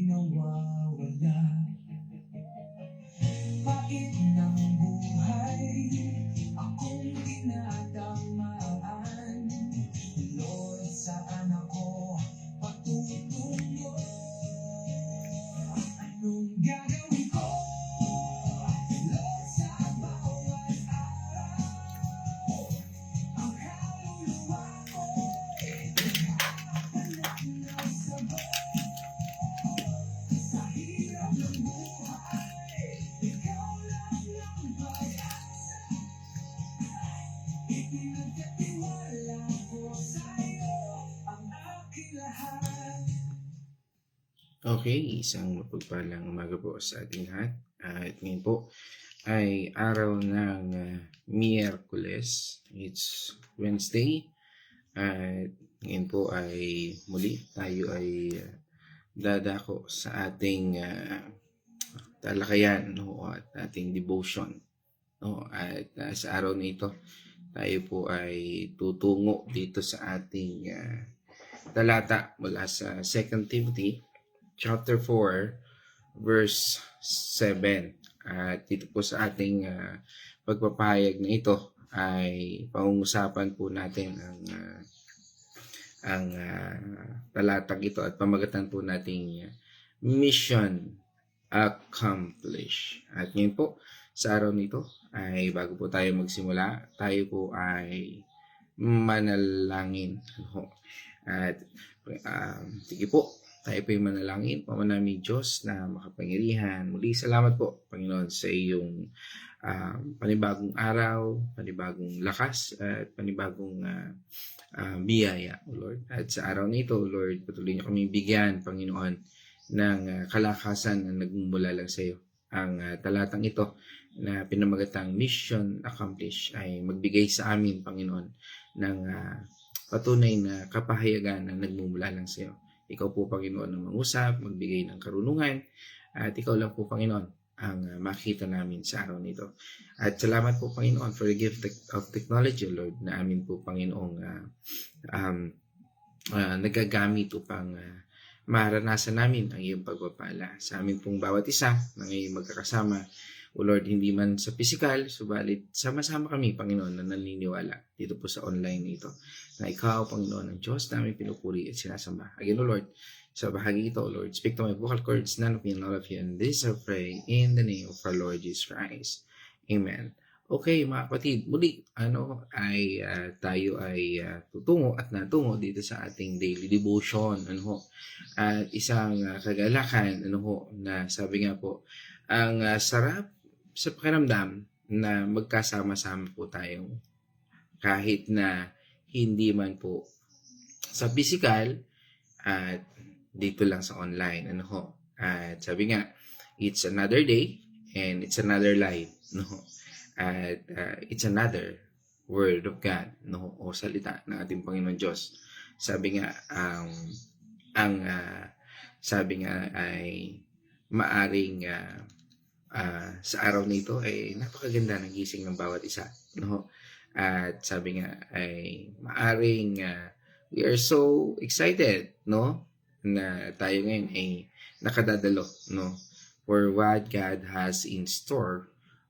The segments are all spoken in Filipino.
nawawala. Pait ng buhay, akong tinatamaan. Lord, saan ako patutungo? Anong gagawin ko? Lord, sa bawat araw, ang kaluluwa ko'y naghahanap ng sagot. Sa hirap ng buhay, ikaw lang ang pag-asa. Ipinagkatiwala ko sa'yo ang aking lahat. Okay, isang mapagpalang umaga po sa ating lahat. At ngayon po ay araw ng Miyerkules. It's Wednesday. At ngayon po ay muli tayo ay dadako sa ating talakayan, no, at ating devotion. No? At sa araw na ito, tayo po ay tutungo dito sa ating talata mula sa 2 Timothy chapter 4 verse 7. At dito po sa ating pagpapahayag na ito ay pangungusapan po natin ang talatang ito at pamagatan po nating mission accomplished. At ngayon po sa araw nito ay bago po tayo magsimula, tayo po ay manalangin. At sige po, tayo po yung manalangin. Pamanaming Diyos na makapangyarihan. Muli, salamat po, Panginoon, sa iyong panibagong araw, panibagong lakas, at panibagong biyaya, O Lord. At sa araw nito, Lord, patuloy niyo kami bigyan, Panginoon, ng kalakasan na nagmumula lang sa iyo. Ang talatang ito na pinamagatang mission accomplished ay magbigay sa amin, Panginoon, ng patunay na kapahayagan na nagmumula lang sa iyo. Ikaw po, Panginoon, ang mangusap, magbigay ng karunungan, at ikaw lang po, Panginoon, ang makita namin sa araw nito. At salamat po, Panginoon, for the gift of technology, Lord, na amin po, Panginoong nagagamit upang maranasan namin ang iyong pagpapala sa amin pong bawat isa na ngayon magkakasama. O Lord, hindi man sa physical, subalit sama-sama kami, Panginoon, na naniniwala dito po sa online nito na ikaw, Panginoon, ang Diyos namin pinupuri at sinasamba. Again, O Lord, sa bahagi ito, O Lord, speak to my vocal cords, none of me and all of you, and this I pray in the name of our Lord Jesus Christ. Amen. Okay, mga kapatid, muli, tayo ay tutungo at natungo dito sa ating daily devotion, at isang kagalakan, na sabi nga po, ang sarap sa pakiramdam na magkasama-sama po tayo kahit na hindi man po sa physical at dito lang sa online, At sabi nga, it's another day and it's another life, At it's another word of God, o salita ng ating Panginoon Diyos. Sabi nga, sabi nga ay maaring sa araw nito ay napakaganda ng gising ng bawat isa, At sabi nga ay maaring we are so excited, na tayo ngayon ay nakadadalo, for what God has in store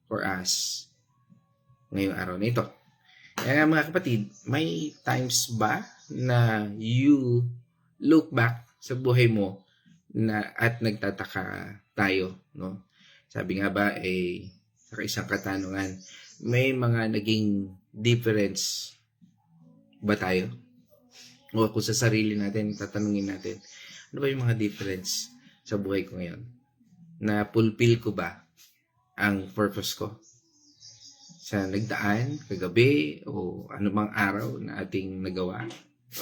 for us ngayong araw na ito. Kaya mga kapatid, may times ba na you look back sa buhay mo na at nagtataka tayo, Sabi nga ba sa isang katanungan, may mga naging difference ba tayo? O kung sa sarili natin, tatanungin natin, ano ba yung mga difference sa buhay ko ngayon? Na fulfill ko ba ang purpose ko? Sa nagdaan, kagabi, o anumang araw na ating nagawa?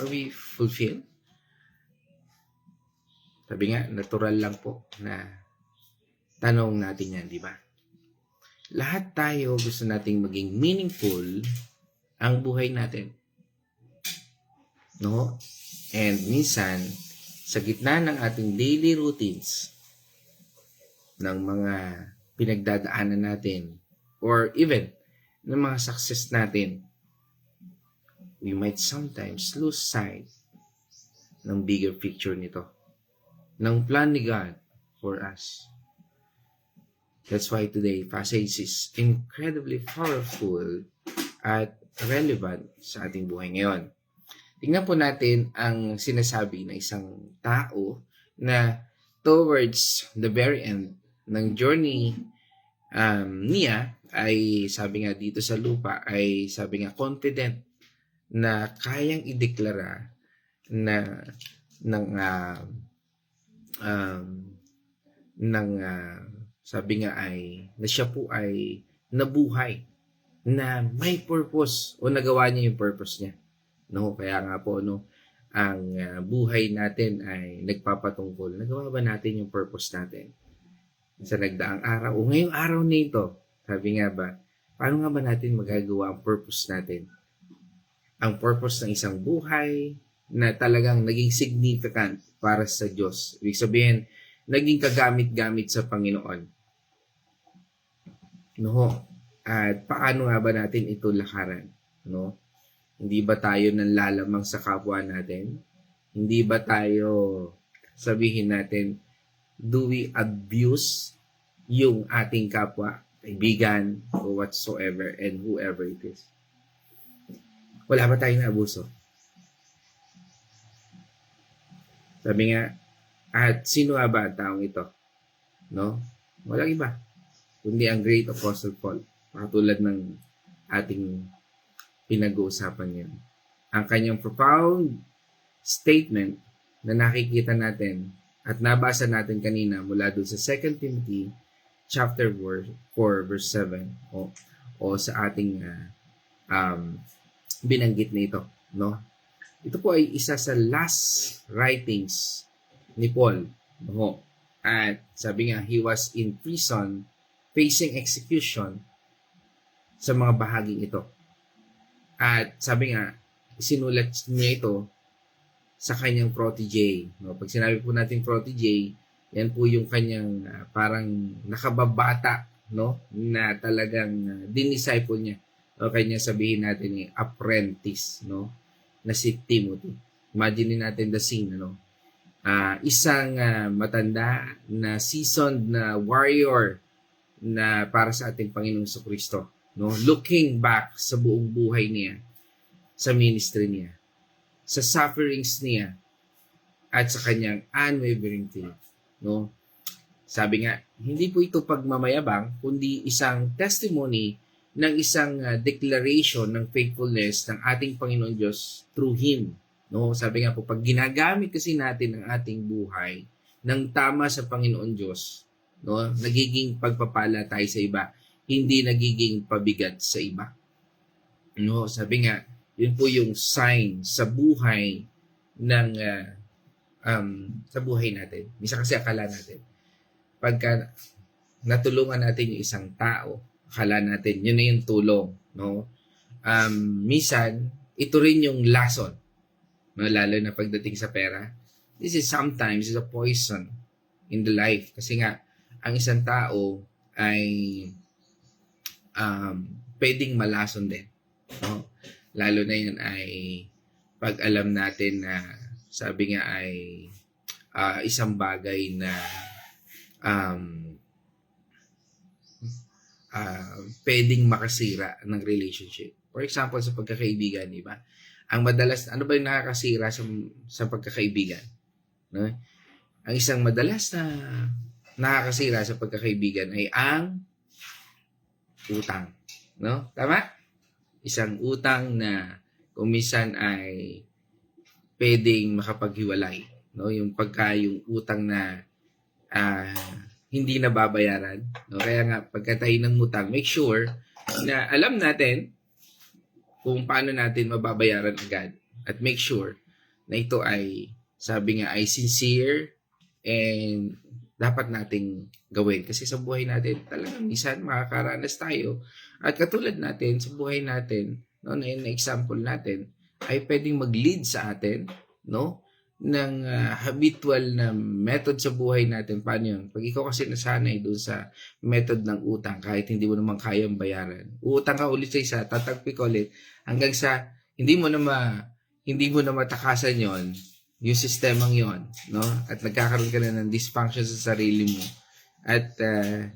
Are we fulfilled? Sabi nga, natural lang po na tanong natin yan, di ba? Lahat tayo gusto nating maging meaningful ang buhay natin. And minsan, sa gitna ng ating daily routines, ng mga pinagdadaanan natin, or even ng mga success natin, we might sometimes lose sight ng bigger picture nito. Ng plan ni God for us. That's why today passage is incredibly powerful at relevant sa ating buhay ngayon. Tingnan po natin ang sinasabi ng isang tao na towards the very end ng journey niya ay sabi nga dito sa lupa ay sabi nga confident na kayang ideklara na sabi nga ay na siya po ay nabuhay na may purpose o nagawa niya yung purpose niya. No, kaya nga po ang buhay natin ay nagpapatungkol. Nagawa ba natin yung purpose natin sa nagdaang araw o ngayong araw na ito? Sabi nga ba, paano nga ba natin magagawa ang purpose natin? Ang purpose ng isang buhay na talagang naging significant para sa Diyos. Ibig sabihin, naging kagamit-gamit sa Panginoon. No? At paano nga ba natin ito lakaran? No? Hindi ba tayo nanlalamang sa kapwa natin? Hindi ba tayo, sabihin natin, do we abuse yung ating kapwa, kaibigan, or whatsoever, and whoever it is? Wala ba tayong abuso? Sabi nga, at sino nga ba ang taong ito? No? Walang iba. Kundi ang great Apostle Paul. Katulad ng ating pinag-uusapan niya. Ang kanyang profound statement na nakikita natin at nabasa natin kanina mula doon sa 2 Timothy chapter 4 verse 7 o sa ating binanggit na ito. No? Ito po ay isa sa last writings ni Paul. No? At sabi nga, he was in prison facing execution sa mga bahaging ito. At sabi nga, sinulat niya ito sa kanyang protege. No? Pag sinabi po natin protege, yan po yung kanyang parang nakababata, no? Na talagang dinisciple niya. O kanya sabihin natin apprentice, no? Na si Timothy. Imagine natin the scene, no? Isang matanda na seasoned na warrior na para sa ating Panginoong Kristo. No, looking back sa buong buhay niya, sa ministry niya, sa sufferings niya, at sa kanyang unwavering faith. No? Sabi nga, hindi po ito pagmamayabang, kundi isang testimony ng isang declaration ng faithfulness ng ating Panginoon Diyos through Him. No? Sabi nga po, pag ginagamit kasi natin ang ating buhay ng tama sa Panginoon Diyos, no? Nagiging pagpapala tayo sa iba. Hindi nagiging pabigat sa iba. No, sabi nga, yun po yung sign sa buhay ng sa buhay natin. Misa kasi akala natin, pagka natulungan natin yung isang tao, akala natin, yun na yung tulong. No? Minsan, ito rin yung lason. No? Lalo na pagdating sa pera. This is sometimes a poison in the life. Kasi nga, ang isang tao ay pwedeng malason din. No? Lalo na yun ay pag alam natin na sabi nga ay isang bagay na pwedeng makasira ng relationship. For example, sa pagkakaibigan, di ba? Ang madalas, ano ba yung nakakasira sa pagkakaibigan? No? Ang isang madalas na nakakasira sa pagkakaibigan ay ang utang. No? Tama? Isang utang na kung minsan ay pwedeng makapaghiwalay. No? Yung yung utang na hindi nababayaran. No? Kaya nga, pagka tayo ng utang, make sure na alam natin kung paano natin mababayaran agad. At make sure na ito ay, sabi nga, ay sincere and dapat nating gawin. Kasi sa buhay natin, talagang minsan makakaranas tayo. At katulad natin, sa buhay natin, no, na example natin, ay pwedeng mag-lead sa atin, no, ng habitual na method sa buhay natin. Paano yun? Pag ikaw kasi nasanay doon sa method ng utang, kahit hindi mo naman kayang bayaran, uutang ka ulit sa isa, tatagpi ka ulit, hanggang sa hindi mo na matakasan yon, yung sistemang yon, no? At nagkakaroon ka na ng dysfunction sa sarili mo. At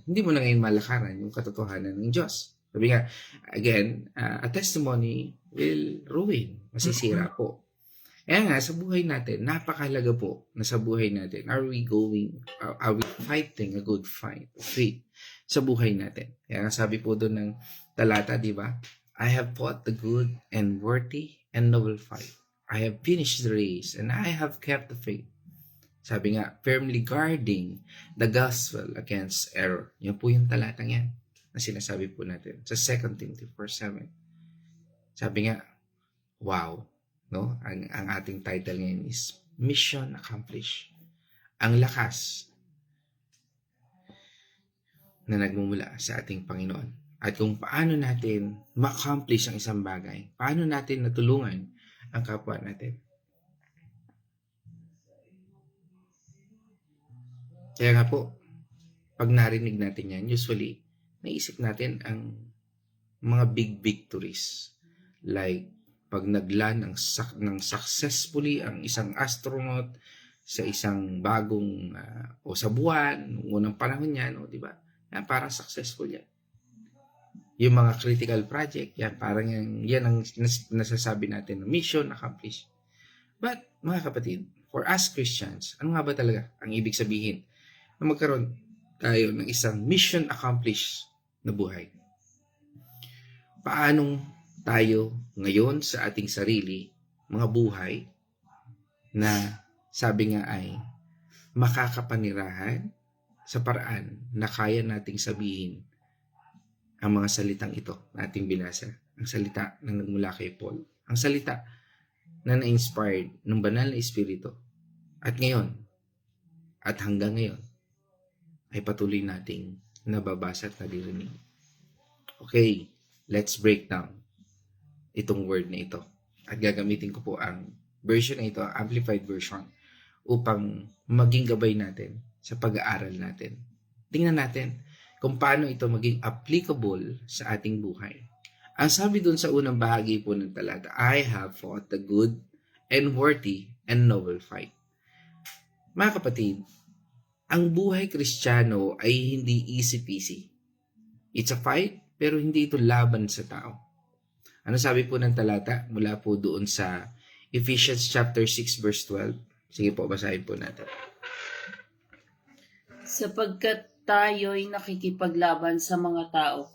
hindi mo na ngayon malakaran yung katotohanan ng Diyos. Sabi nga, again, a testimony will ruin. Masisira po. Kaya nga, sa buhay natin, napakahalaga po na sa buhay natin, are we fighting a good fight of faith sa buhay natin? Kaya nga sabi po doon ng talata, di ba? I have fought the good and worthy and noble fight. I have finished the race and I have kept the faith. Sabi nga, firmly guarding the gospel against error. Yan po yung talatang yan na sinasabi po natin sa 2 Timothy 4:7. Sabi nga, wow, no? Ang ating title ngayon is Mission Accomplished. Ang lakas na nagmumula sa ating Panginoon. At kung paano natin ma-accomplish ang isang bagay, paano natin natulungan ang kapwa natin. Kaya nga po, pag narinig natin yan, usually, naisip natin ang mga big victories. Like, pag naglan ng successfully ang isang astronaut sa isang bagong o sa buwan, noong unang panahon niya, no, di ba? Yan, parang successful yan. Yung mga critical project, yan, parang yan ang nasasabi natin na mission accomplished. But, mga kapatid, for us Christians, ano nga ba talaga ang ibig sabihin na magkaroon tayo ng isang mission accomplished na buhay? Paanong tayo ngayon sa ating sarili, mga buhay, na sabi nga ay makakapanirahan sa paraan na kaya nating sabihin ang mga salitang ito na ating binasa. Ang salita na nagmula kay Paul. Ang salita na na-inspired ng banal na espiritu. At ngayon, at hanggang ngayon, ay patuloy nating nababasa at naririnig. Okay, let's break down itong word na ito. At gagamitin ko po ang version na ito, amplified version, upang maging gabay natin sa pag-aaral natin. Tingnan natin kung paano ito maging applicable sa ating buhay. Ang sabi dun sa unang bahagi po ng talata, I have fought the good and worthy and noble fight. Mga kapatid, ang buhay Kristiyano ay hindi easy-peasy. It's a fight, pero hindi ito laban sa tao. Ano sabi po ng talata? Mula po doon sa Ephesians chapter 6 verse 12. Sige po, basahin po natin. Sapagkat tayo'y nakikipaglaban sa mga tao,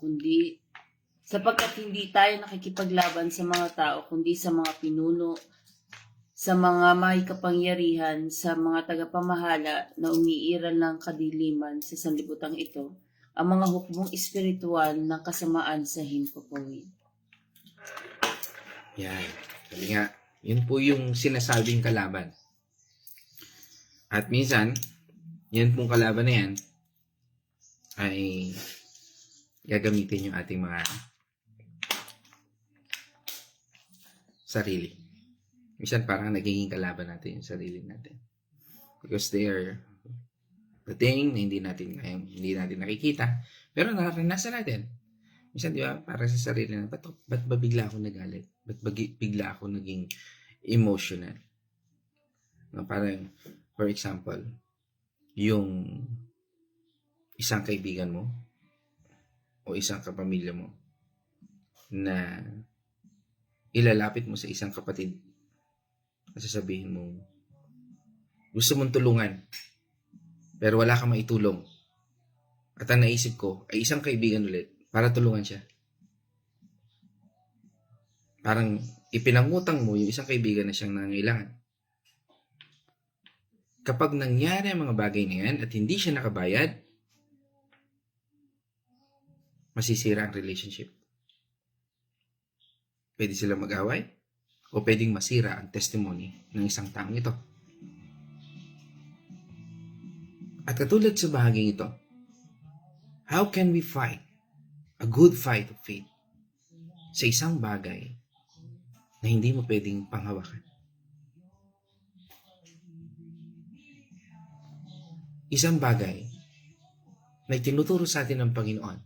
sapagkat hindi tayo nakikipaglaban sa mga tao, kundi sa mga pinuno, sa mga may kapangyarihan, sa mga tagapamahala na umiiral ng kadiliman sa sanlibutan ito, ang mga hukbong espiritual ng kasamaan sa himpapawid. Yan. Sabi nga, yun po yung sinasabing kalaban. At minsan, yan pong kalaban na yan, ay gagamitin yung ating mga sarili. Minsan parang nagiging kalaban natin yung sarili natin. Because they are the thing na hindi natin nakikita, pero naranasan natin. Minsan, di ba, parang sa sarili natin, ba't ba bigla ako nagalit? Ba't bigla ako naging emotional? No, parang, for example, yung isang kaibigan mo o isang kapamilya mo na ilalapit mo sa isang kapatid at sasabihin mo, gusto mong tulungan pero wala kang maitulong. At ang naisip ko ay isang kaibigan ulit para tulungan siya. Parang ipinangutang mo yung isang kaibigan na siyang nangangailangan. Kapag nangyari ang mga bagay na yan at hindi siya nakabayad, masisira ang relationship. Pwede sila mag-away o pwedeng masira ang testimony ng isang taong ito. At katulad sa bahaging ito, how can we fight a good fight of faith sa isang bagay na hindi mo pwedeng panghawakan? Isang bagay na itinuturo sa atin ng Panginoon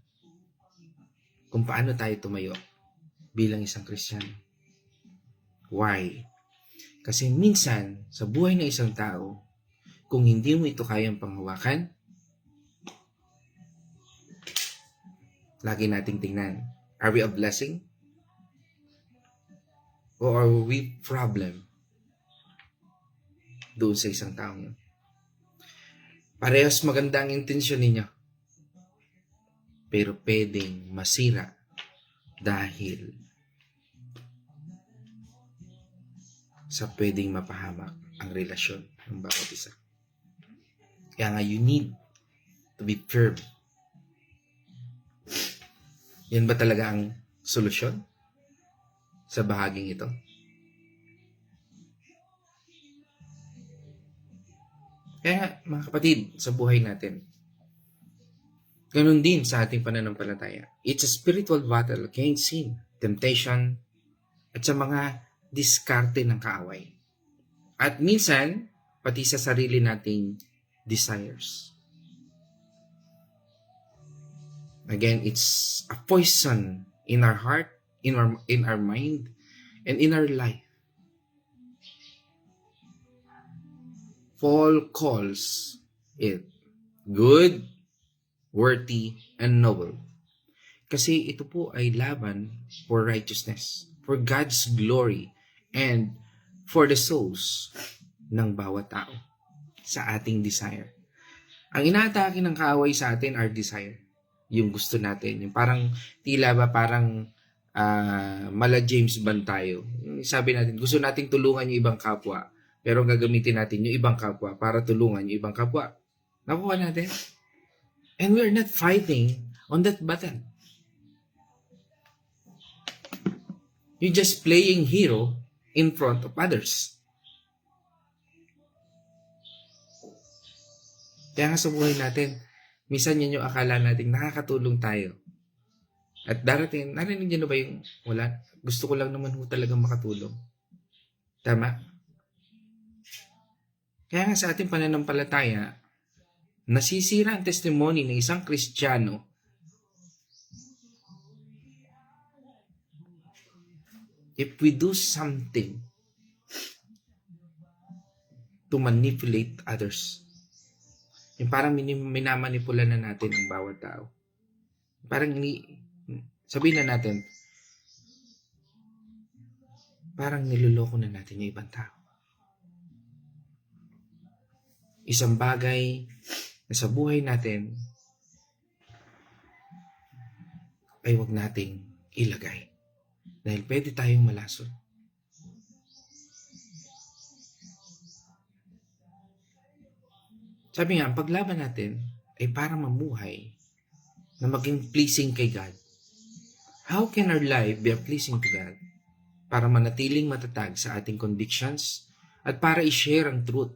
kung paano tayo tumayo bilang isang Kristiyano. Why? Kasi minsan, sa buhay ng isang tao, kung hindi mo ito kayang panghawakan, lagi nating tingnan, are we a blessing? Or are we problem doon sa isang tao yun? Parehas maganda ang intensyon ninyo. Pero pwedeng masira dahil sa pwedeng mapahamak ang relasyon ng bawat isa. Kaya nga, you need to be firm. Yan ba talaga ang solusyon sa bahaging ito? Kaya mga kapatid, sa buhay natin, ganun din sa ating pananampalataya. It's a spiritual battle against sin, temptation, at sa mga diskarte ng kaaway. At minsan, pati sa sarili nating desires. Again, it's a poison in our heart, in our mind, and in our life. Paul calls it good, worthy, and noble. Kasi ito po ay laban for righteousness, for God's glory, and for the souls ng bawat tao sa ating desire. Ang inaatake ng kaaway sa atin are desire. Yung gusto natin. Yung parang tila ba parang mala James Bond tayo. Sabi natin, gusto nating tulungan yung ibang kapwa. Pero gagamitin natin yung ibang kapwa para tulungan yung ibang kapwa. Nakuha natin. And we're not fighting on that battle. You're just playing hero in front of others. Kaya nga sa buhay natin, minsan yan yung akala natin nakakatulong tayo. At darating, narinig nyo na ba yung wala? Gusto ko lang naman talagang makatulong. Tama? Kaya nga sa ating pananampalataya, nasisira ang testimony ng isang Kristiyano if we do something to manipulate others. Yung parang minamanipula na natin ang bawat tao. Parang sabihin na natin, parang niloloko na natin yung ibang tao. Isang bagay na sa buhay natin ay huwag nating ilagay. Dahil pwede tayong malasot. Sabi nga, ang paglaban natin ay para mamuhay na maging pleasing kay God. How can our life be pleasing to God? Para manatiling matatag sa ating convictions at para i-share ang truth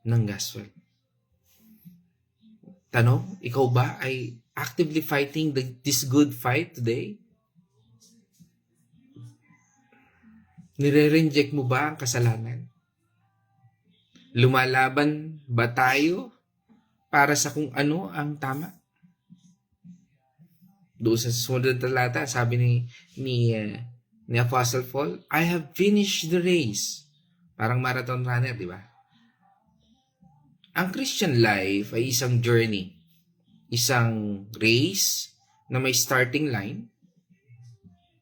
ng gospel. Tanong, ikaw ba ay actively fighting this good fight today? Nire-reject mo ba ang kasalanan? Lumalaban ba tayo para sa kung ano ang tama? Doon sa sumunod na talata, sabi ni Apostle Paul, I have finished the race. Parang marathon runner, di ba? Ang Christian life ay isang journey. Isang race na may starting line.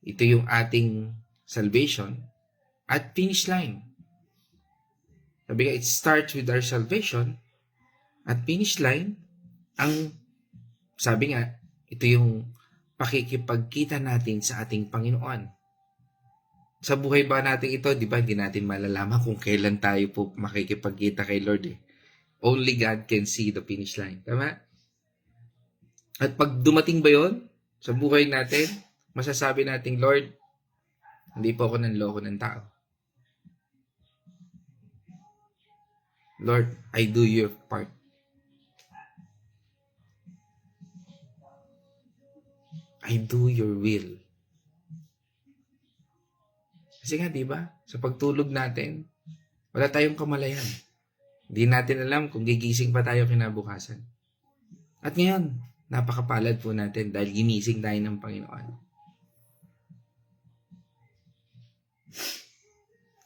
Ito yung ating salvation. At finish line. Sabi nga, it starts with our salvation. At finish line, sabi nga, ito yung pakikipagkita natin sa ating Panginoon. Sa buhay ba natin ito, di ba, hindi natin malalaman kung kailan tayo po makikipagkita kay Lord eh. Only God can see the finish line. Tama? At pag dumating ba yon sa buhay natin, masasabi natin, Lord, hindi po ako nanloko ng tao. Lord, I do your part. I do your will. Kasi nga, di ba? Sa pagtulog natin, wala tayong kamalayan. Hindi natin alam kung gigising pa tayo kinabukasan. At ngayon, napakapalad po natin dahil ginising tayo ng Panginoon.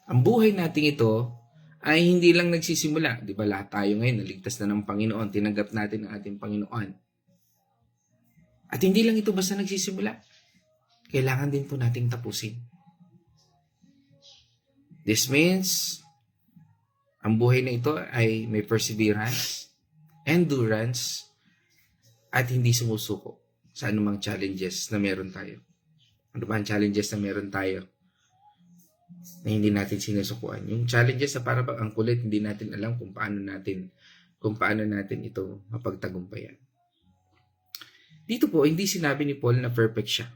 Ang buhay nating ito ay hindi lang nagsisimula. Di ba lahat tayo ngayon naligtas na ng Panginoon, tinanggap natin ang ating Panginoon. At hindi lang ito basta nagsisimula. Kailangan din po nating tapusin. This means, ang buhay na ito ay may perseverance, endurance, at hindi sumusuko sa anumang challenges na meron tayo. Ano ba ang challenges na meron tayo na hindi natin sinusukuan? Yung challenges na para bang ang kulit, hindi natin alam kung paano natin ito mapagtagumpayan. Dito po, hindi sinabi ni Paul na perfect siya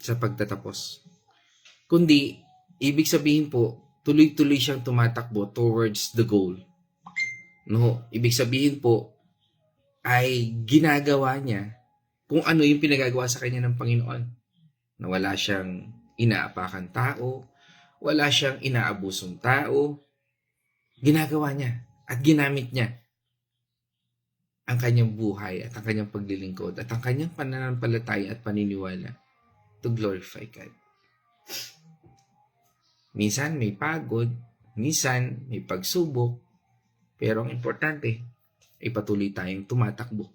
sa pagtatapos. Kundi, ibig sabihin po, tuloy-tuloy siyang tumatakbo towards the goal. No, ibig sabihin po, ay ginagawa niya kung ano yung pinagagawa sa kanya ng Panginoon. Na wala siyang inaapakan tao, wala siyang inaabusong tao. Ginagawa niya at ginamit niya ang kanyang buhay at ang kanyang paglilingkod at ang kanyang pananampalataya at paniniwala to glorify God. Minsan may pagod, minsan may pagsubok, pero ang importante ay patuloy tayong tumatakbo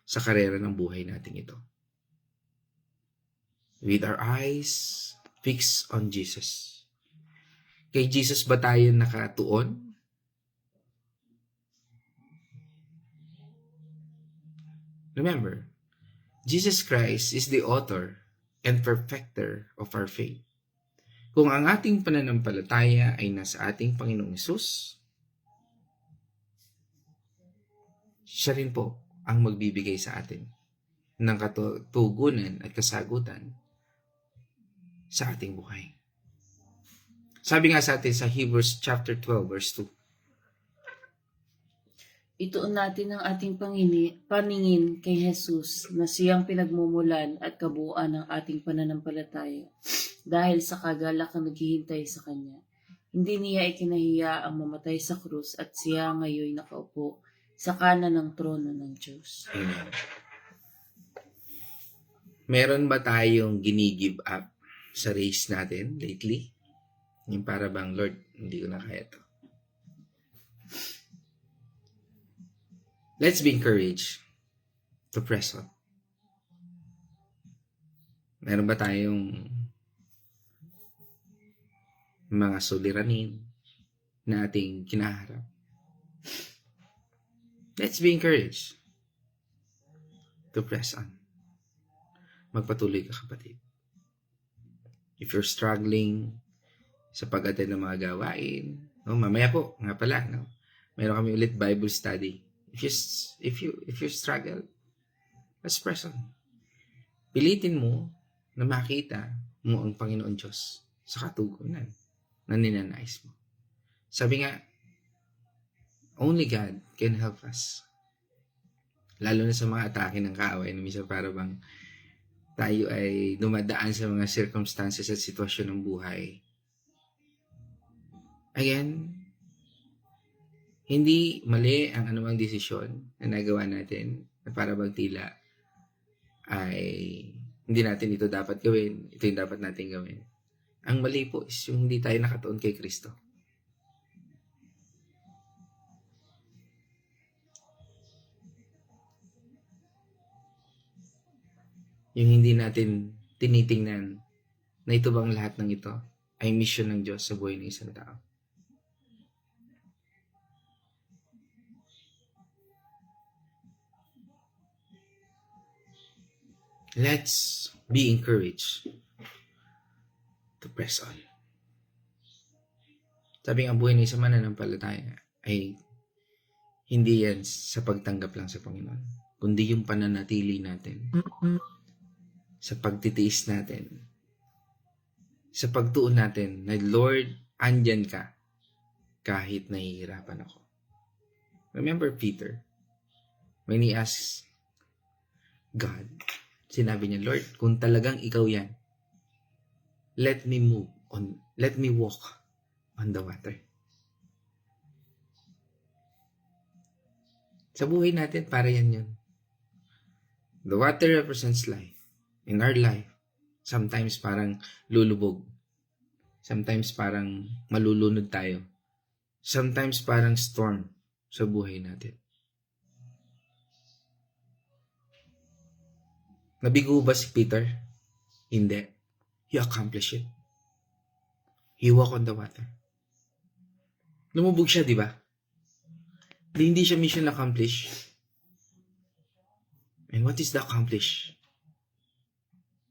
sa karera ng buhay natin ito. With our eyes fixed on Jesus. Kay Jesus ba tayo nakatuon? Remember, Jesus Christ is the author and perfecter of our faith. Kung ang ating pananampalataya ay nasa ating Panginoong Hesus, siya rin po ang magbibigay sa atin ng katugunan at kasagutan sa ating buhay. Sabi nga sa atin sa Hebrews chapter 12 verse 2, Ituon natin ang ating paningin kay Jesus na siyang pinagmumulan at kabuuan ng ating pananampalataya dahil sa kagalakang naghihintay sa Kanya. Hindi niya ikinahiya ang mamatay sa krus at siya ngayon nakaupo sa kanan ng trono ng Diyos. Amen. Meron ba tayong gini-give up sa race natin lately? Yung para bang, Lord, hindi ko na kaya to. Let's be encouraged to press on. Meron ba tayong mga suliranin na ating kinaharap? Let's be encouraged to press on. Magpatuloy ka, kapatid. If you're struggling sa pag-attend ng mga gawain, mamaya po, nga pala, meron kami ulit Bible study. If you struggle, let's press on. Pilitin mo na makita mo ang Panginoon Diyos sa katugunan na ninanais mo. Sabi nga, only God can help us. Lalo na sa mga atake ng kaaway na minsan para bang tayo ay dumadaan sa mga circumstances at sitwasyon ng buhay. Again, hindi mali ang anumang desisyon na nagawa natin na para bang tila ay hindi natin ito dapat gawin, ito yung dapat natin gawin. Ang mali po is yung hindi tayo nakatuon kay Kristo. Yung hindi natin tinitingnan na ito bang lahat ng ito ay mission ng Diyos sa buhay ng isang tao. Let's be encouraged to press on. Sabi nga, buhay ng isang mananampalataya ay hindi yan sa pagtanggap lang sa Panginoon, kundi yung pananatili natin sa pagtitiis natin, sa pagtuon natin na Lord, andyan ka kahit nahihirapan ako. Remember Peter, when he asked God, sinabi niya, Lord, kung talagang ikaw yan, let me walk on the water. Sa buhay natin, para yan yun. The water represents life. In our life, sometimes parang lulubog. Sometimes parang malulunod tayo. Sometimes parang storm sa buhay natin. Nabigo ba si Peter? Hindi. He accomplished it. He walked on the water. Lumubog siya, di ba? Hindi siya mission accomplished. And what is the accomplish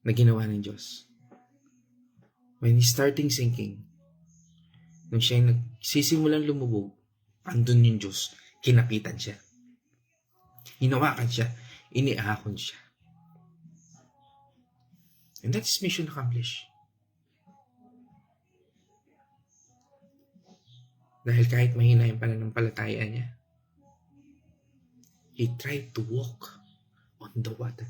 na ginawa ng Diyos? When he starting sinking, nung siya nagsisimulang lumubog, andun yung Diyos, kinapitan siya. Hinawakan siya, iniahon siya. And that is mission accomplished. Dahil kahit mahina yung pananampalataya niya, he tried to walk on the water.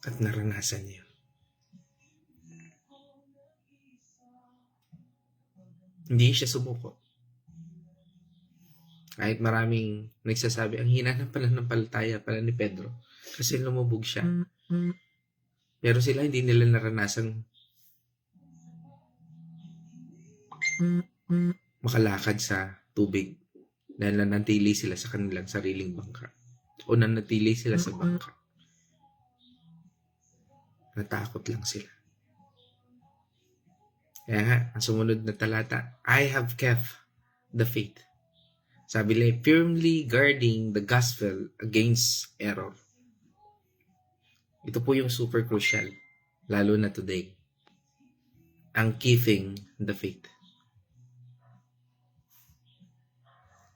At naranasan niya. Hindi siya sumuko. Kahit maraming nagsasabi, ang hina ng pananampalataya pala ni Pedro. Kasi lumubog siya. Pero sila hindi nila naranasan makalakad sa tubig dahil nanatili sila sa kanilang sariling bangka o nanatili sila sa bangka. Natakot lang sila. Kaya nga, ang sumunod na talata, I have kept the faith. Sabi nila, firmly guarding the gospel against error. Ito po yung super crucial, lalo na today. Ang keeping the faith.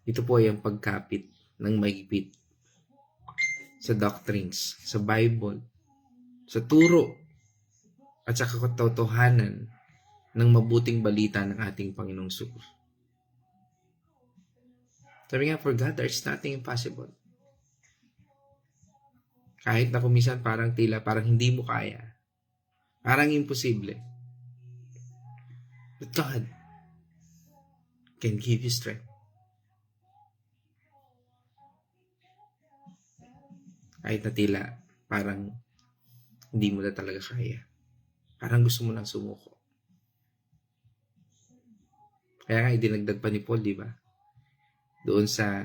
Ito po ay ang pagkapit ng mahigpit sa doctrines, sa Bible, sa turo, at sa katotohanan ng mabuting balita ng ating Panginoong Hesus. Sabi nga, for God, there is nothing impossible. Kahit na kumisan parang hindi mo kaya. Parang imposible. But God can give you strength. Kahit na tila, parang hindi mo na talaga kaya. Parang gusto mo nang sumuko. Kaya nga, idinagdag pa ni Paul, di ba? Doon sa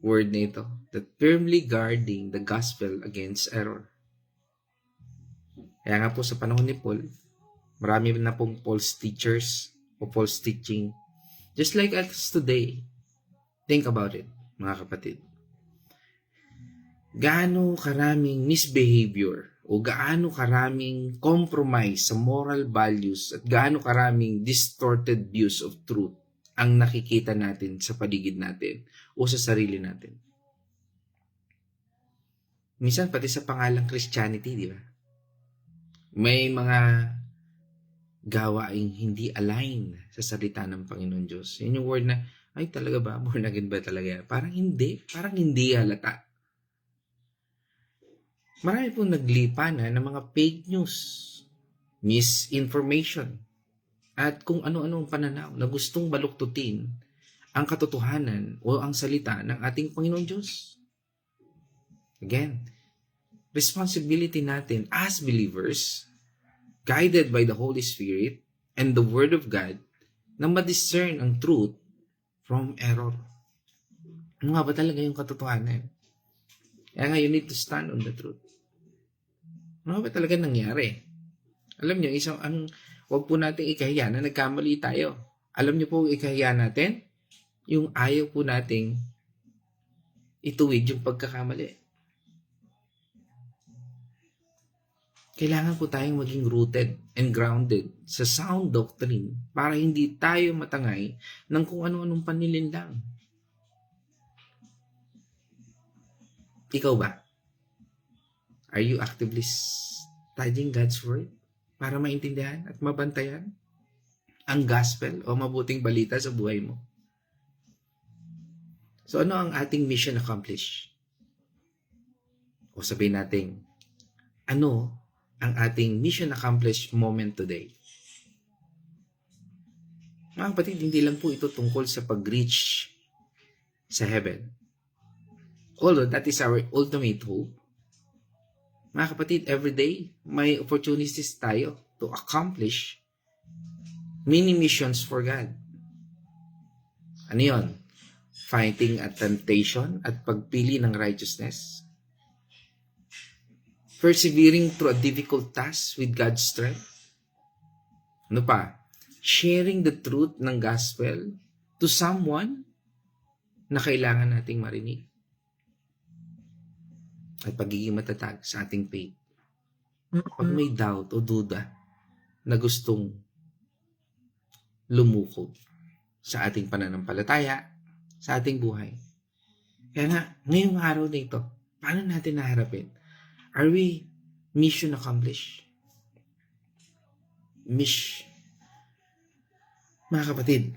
word na ito, that firmly guarding the gospel against error. Kaya nga po sa panahon ni Paul, marami na pong false teachers o false teaching. Just like us today. Think about it, mga kapatid. Gaano karaming misbehavior o gaano karaming compromise sa moral values at gaano karaming distorted views of truth ang nakikita natin sa paligid natin o sa sarili natin. Minsan pati sa pangalang Christianity, di ba? May mga gawaing hindi align sa salita ng Panginoon Diyos. Yan yung word na, ay talaga ba? Born again ba talaga? Parang hindi halata. Marami pong naglipanan ng mga fake news, misinformation, at kung ano-anong pananaw na gustong baluktutin ang katotohanan o ang salita ng ating Panginoon Diyos. Again, responsibility natin as believers, guided by the Holy Spirit and the Word of God, na ma-discern ang truth from error. Ano nga ba talaga yung katotohanan? Kaya nga, you need to stand on the truth. Ano ba talaga nangyari? Alam nyo, huwag po natin ikahiya na nagkamali tayo. Alam nyo po ikahiya natin? Yung ayaw po nating ituwid yung pagkakamali. Kailangan po tayong maging rooted and grounded sa sound doctrine para hindi tayo matangay ng kung ano-anong panlilinlang. Ikaw ba? Are you actively studying God's Word para maintindihan at mabantayan ang gospel o mabuting balita sa buhay mo? So ano ang ating mission accomplished? O sabihin natin, ano ang ating mission accomplished moment today? Mga kapatid, hindi lang po ito tungkol sa pag-reach sa heaven. Although that is our ultimate hope. Mga kapatid, every day, may opportunities tayo to accomplish many missions for God. Ano yun? Fighting a temptation at pagpili ng righteousness. Persevering through a difficult task with God's strength. Ano pa? Sharing the truth ng gospel to someone na kailangan nating marinig. At pagiging matatag sa ating faith. Pag may doubt o duda na gustong lumukog sa ating pananampalataya, sa ating buhay. Kaya nga, ngayong araw na ito, paano natin naharapin? Are we mission accomplished? Mga kapatid,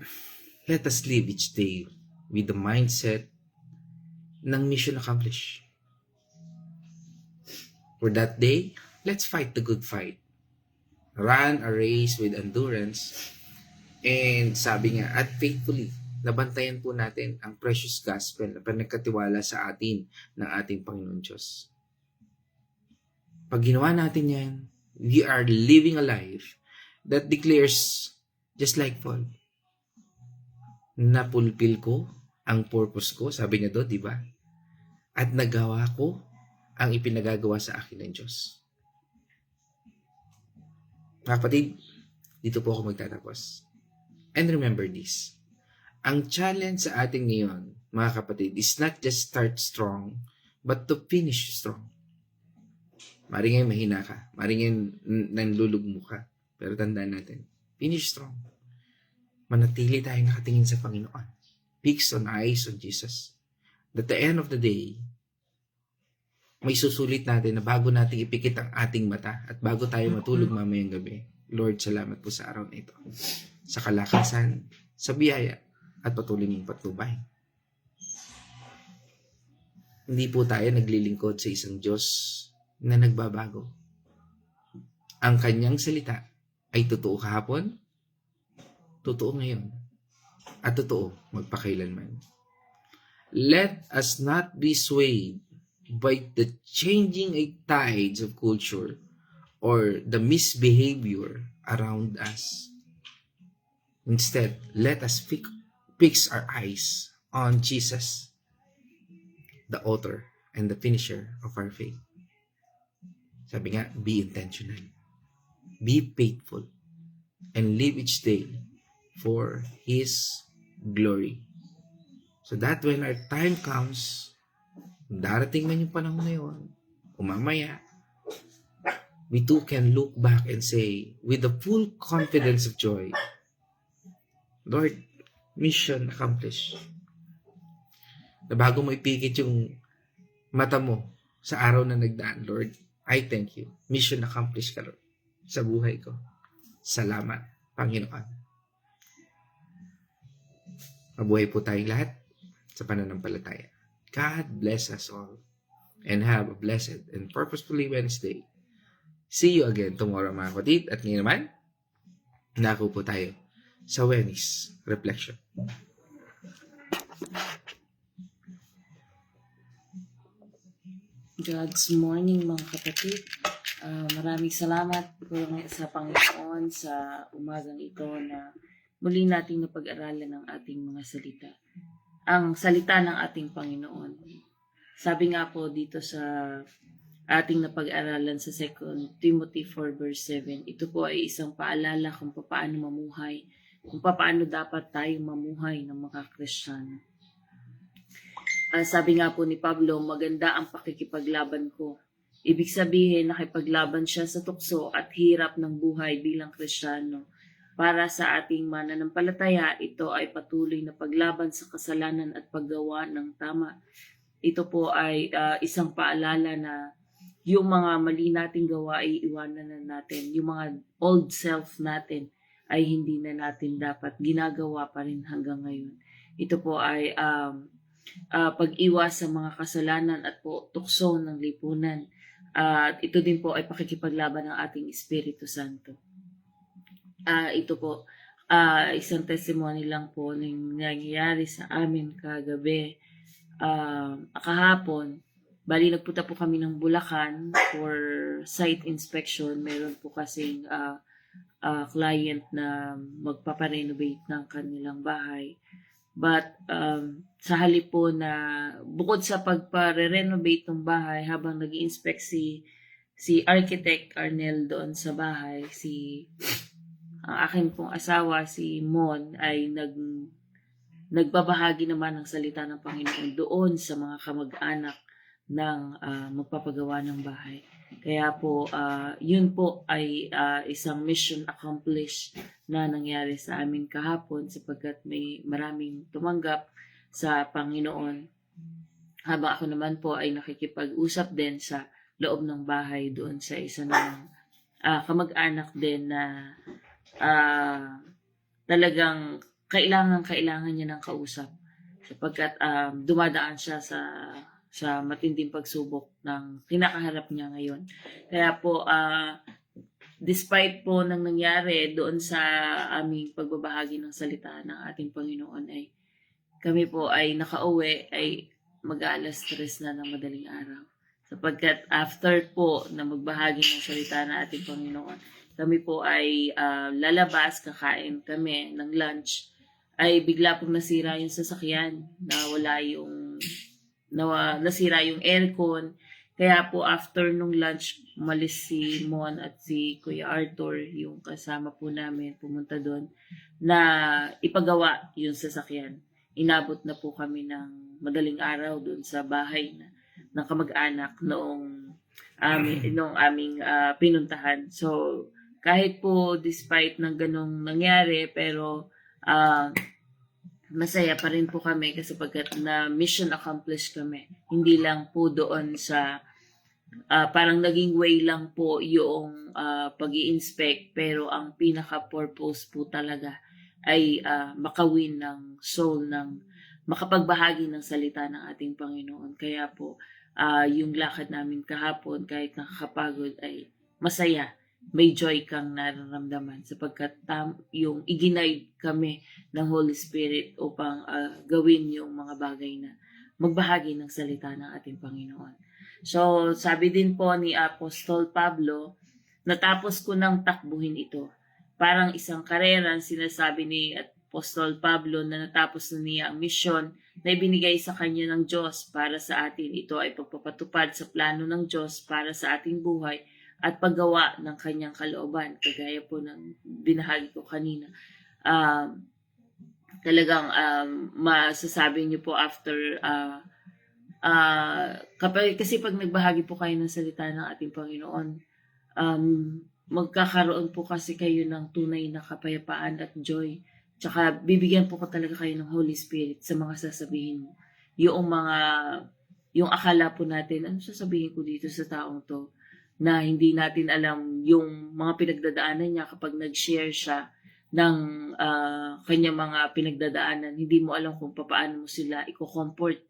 let us live each day with the mindset ng mission accomplished. For that day, let's fight the good fight. Run a race with endurance. And sabi nga, at faithfully, nabantayan po natin ang precious gospel na pinagkatiwala sa atin ng ating Panginoon Diyos. Pag ginawa natin yan, we are living a life that declares, just like Paul, napulpil ko ang purpose ko, sabi niya doon, di ba? At nagawa ko ang ipinagagawa sa akin ng Diyos. Mga kapatid, dito po ako magtatapos. And remember this, ang challenge sa atin ngayon, mga kapatid, is not just start strong, but to finish strong. Mari ngayon mahina ka, mari ngayon nanlulugmo ka, pero tandaan natin, finish strong. Manatili tayo nakatingin sa Panginoon. Fix on eyes on Jesus. At the end of the day, may susulit natin na bago natin ipikit ang ating mata at bago tayo matulog mamayang gabi. Lord, salamat po sa araw na ito. Sa kalakasan, sa biyaya, at patuloy mong patnubay. Hindi po tayo naglilingkod sa isang Diyos na nagbabago. Ang kanyang salita ay totoo kahapon, totoo ngayon, at totoo magpakailanman. Let us not be swayed by the changing tides of culture or the misbehavior around us. Instead, let us fix our eyes on Jesus, the author and the finisher of our faith. Sabi nga, be intentional, be faithful, and live each day for His glory. So that when our time comes, darating man yung panahon na yun, umamaya, we too can look back and say, with the full confidence of joy, Lord, mission accomplished. Na bago mo ipikit yung mata mo sa araw na nagdaan, Lord, I thank you. Mission accomplished ka, Lord, sa buhay ko. Salamat, Panginoon. Mabuhay po tayong lahat sa pananampalataya. God bless us all and have a blessed and purposefully Wednesday. See you again tomorrow, mga kapatid. At ngayon naman, nako po tayo sa Wednesday Reflection. God's morning, mga kapatid. Maraming salamat po sa Panginoon sa umagang ito na muli nating napag-aralan ng ating mga salita. Ang salita ng ating Panginoon. Sabi nga po dito sa ating napag-aralan sa 2 Timothy 4 verse 7, ito po ay isang paalala kung paano mamuhay, kung paano dapat tayong mamuhay ng mga Kristiyano. Sabi nga po ni Pablo, maganda ang pakikipaglaban ko. Ibig sabihin, nakipaglaban siya sa tukso at hirap ng buhay bilang Kristiyano. Para sa ating mananampalataya, ito ay patuloy na paglaban sa kasalanan at paggawa ng tama. Ito po ay isang paalala na yung mga mali nating gawa ay iwanan na natin. Yung mga old self natin ay hindi na natin dapat ginagawa pa rin hanggang ngayon. Ito po ay pag-iwas sa mga kasalanan at po tukso ng lipunan. At ito din po ay pakikipaglaban ng ating Espiritu Santo. Ito po, isang testimony lang po ng nangyayari sa amin kagabi. Kahapon, Bali, nagpunta po kami ng Bulacan for site inspection. Meron po kasing client na magpaparenovate ng kanilang bahay. But sa halip po na bukod sa pagpare-renovate ng bahay, habang nag-i-inspect si Architect Arnel doon sa bahay, ang akin pong asawa, si Mon, ay nagbabahagi naman ng salita ng Panginoon doon sa mga kamag-anak ng magpapagawa ng bahay. Kaya po, yun po ay isang mission accomplished na nangyari sa amin kahapon, sapagkat may maraming tumanggap sa Panginoon. Habang ako naman po ay nakikipag-usap din sa loob ng bahay doon sa isa ng kamag-anak din na talagang kailangan niya ng kausap, sapagkat dumadaan siya sa matinding pagsubok ng kinakaharap niya ngayon. Kaya po, despite po ng nangyari doon sa aming pagbabahagi ng salita ng ating Panginoon, ay kami po ay nakauwi ay mag-alas 3 na ng madaling araw. Sapagkat after po na magbahagi ng salita ng ating Panginoon, kami po ay lalabas, kakain kami ng lunch, ay bigla pong nasira yung sasakyan, nasira yung aircon. Kaya po after nung lunch, umalis si Mon at si Kuya Arthur, yung kasama po namin, pumunta doon na ipagawa yung sasakyan. Inabot na po kami ng madaling araw doon sa bahay ng kamag-anak noong aming pinuntahan. So kahit po despite ng ganong nangyari, pero masaya pa rin po kami kasi pagkat na mission accomplished kami. Hindi lang po doon sa parang naging way lang po yung pag-i-inspect, pero ang pinaka-purpose po talaga ay makawin ng soul, ng makapagbahagi ng salita ng ating Panginoon. Kaya po yung lakad namin kahapon, kahit nakakapagod, ay masaya. May joy kang nararamdaman sapagkat yung iginide kami ng Holy Spirit upang gawin yung mga bagay na magbahagi ng salita ng ating Panginoon. So, sabi din po ni Apostol Pablo, natapos ko ng takbuhin ito. Parang isang karera, sinasabi ni Apostol Pablo na natapos na niya ang misyon na ibinigay sa kanya ng Diyos para sa atin. Ito ay pagpapatupad sa plano ng Diyos para sa ating buhay at paggawa ng kanyang kalooban, kagaya po ng binahagi ko kanina. Talagang masasabi niyo po after, kasi pag nagbahagi po kayo ng salita ng ating Panginoon, magkakaroon po kasi kayo ng tunay na kapayapaan at joy. Tsaka bibigyan po ko talaga kayo ng Holy Spirit sa mga sasabihin mo. Yung akala po natin, ano sasabihin ko dito sa taong to, na hindi natin alam yung mga pinagdadaanan niya kapag nag-share siya ng kanyang mga pinagdadaanan. Hindi mo alam kung paano mo sila i-comfort.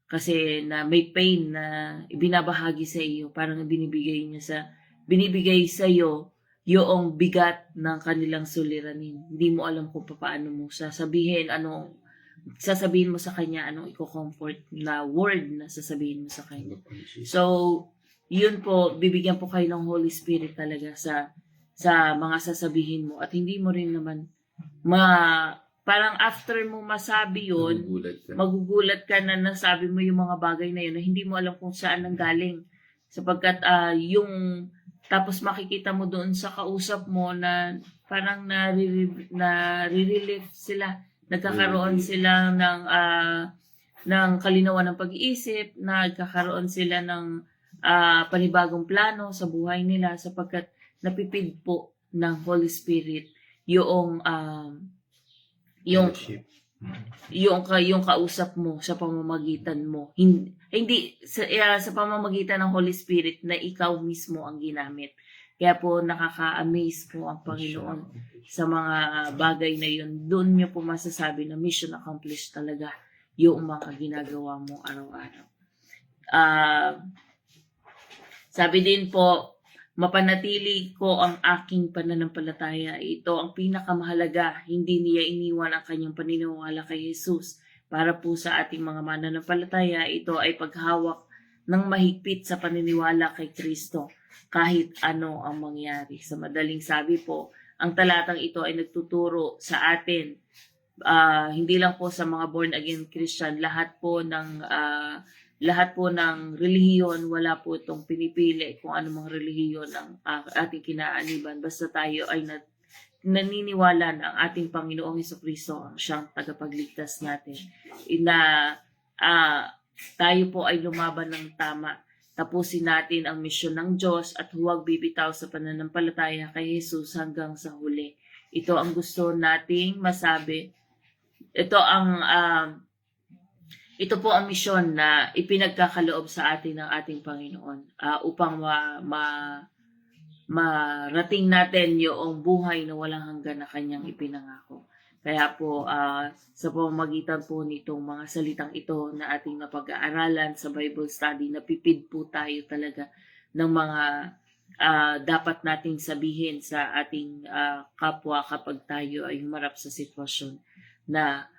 Kasi na may pain na ibinabahagi sa iyo, parang binibigay sa iyo yung bigat ng kanilang suliranin. Hindi mo alam kung paano mo sasabihin mo sa kanya, anong i-comfort na word na sasabihin mo sa kanya. So, yun po, bibigyan po kayo ng Holy Spirit talaga sa mga sasabihin mo. At hindi mo rin naman parang after mo masabi yun, magugulat ka na nasabi mo yung mga bagay na yun na hindi mo alam kung saan nanggaling. Sapagkat tapos makikita mo doon sa kausap mo na parang nare-relieve sila. Nagkakaroon sila ng kalinawan ng pag-iisip, nagkakaroon sila ng panibagong plano sa buhay nila sapagkat napipid po ng Holy Spirit yung kausap mo sa pamamagitan mo. Hindi sa pamamagitan ng Holy Spirit na ikaw mismo ang ginamit. Kaya po nakaka-amaze po ang Panginoon sa mga bagay na yun. Doon niyo po masasabi na mission accomplished talaga yung mga ginagawa mo araw-araw. Sabi din po, mapanatili ko ang aking pananampalataya. Ito ang pinakamahalaga. Hindi niya iniwan ang kanyang paniniwala kay Jesus. Para po sa ating mga mananampalataya, ito ay paghawak ng mahigpit sa paniniwala kay Kristo kahit ano ang mangyari. Sa madaling sabi po, ang talatang ito ay nagtuturo sa atin, hindi lang po sa mga born again Christian, lahat po ng relihiyon, wala po itong pinipili kung anumang relihiyon ang ating kinaaniban. Basta tayo ay naniniwala na ang ating Panginoong Hesukristo ang siyang tagapagligtas natin. Tayo po ay lumaban ng tama. Tapusin natin ang misyon ng Diyos at huwag bibitaw sa pananampalataya kay Jesus hanggang sa huli. Ito ang gusto nating masabi. Ito po ang misyon na ipinagkakaloob sa atin ng ating Panginoon upang marating natin yung buhay na walang hanggan na kanyang ipinangako. Kaya po sa pamamagitan po nitong mga salitang ito na ating napag-aaralan sa Bible study, napipid po tayo talaga ng mga dapat nating sabihin sa ating kapwa kapag tayo ay humarap sa sitwasyon na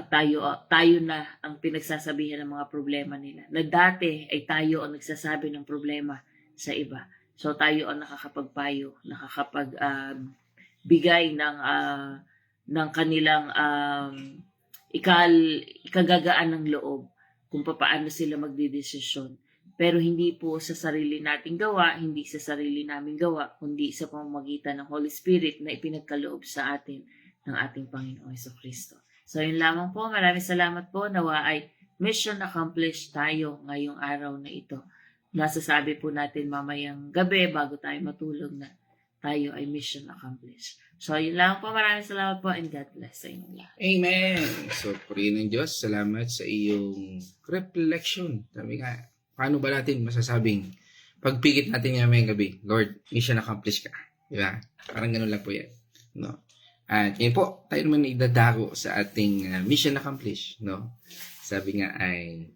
tayo na ang pinagsasabihan ng mga problema nila. Na dati ay tayo ang nagsasabi ng problema sa iba. So tayo ang nakakapagpayo, bigay ng kanilang ikagagaan ng loob kung paano sila magdidesisyon. Pero hindi po sa sarili nating gawa, hindi sa sarili naming gawa, kundi sa pamamagitan ng Holy Spirit na ipinagkaloob sa atin ng ating Panginoong Hesukristo. So yun lamang po. Maraming salamat po. Nawa ay mission accomplished tayo ngayong araw na ito. Nasasabi po natin mamayang gabi bago tayo matulog na tayo ay mission accomplished. So yun lang po. Maraming salamat po and God bless sa inyo lahat. Amen! So, purihin ng Diyos, salamat sa iyong reflection. Sabi nga, paano ba natin masasabing pagpikit natin ngayong gabi, Lord, mission accomplished ka. Diba? Parang ganun lang po yan. No? At yun po, tayo naman idadako sa ating mission accomplished. No? Sabi nga ay,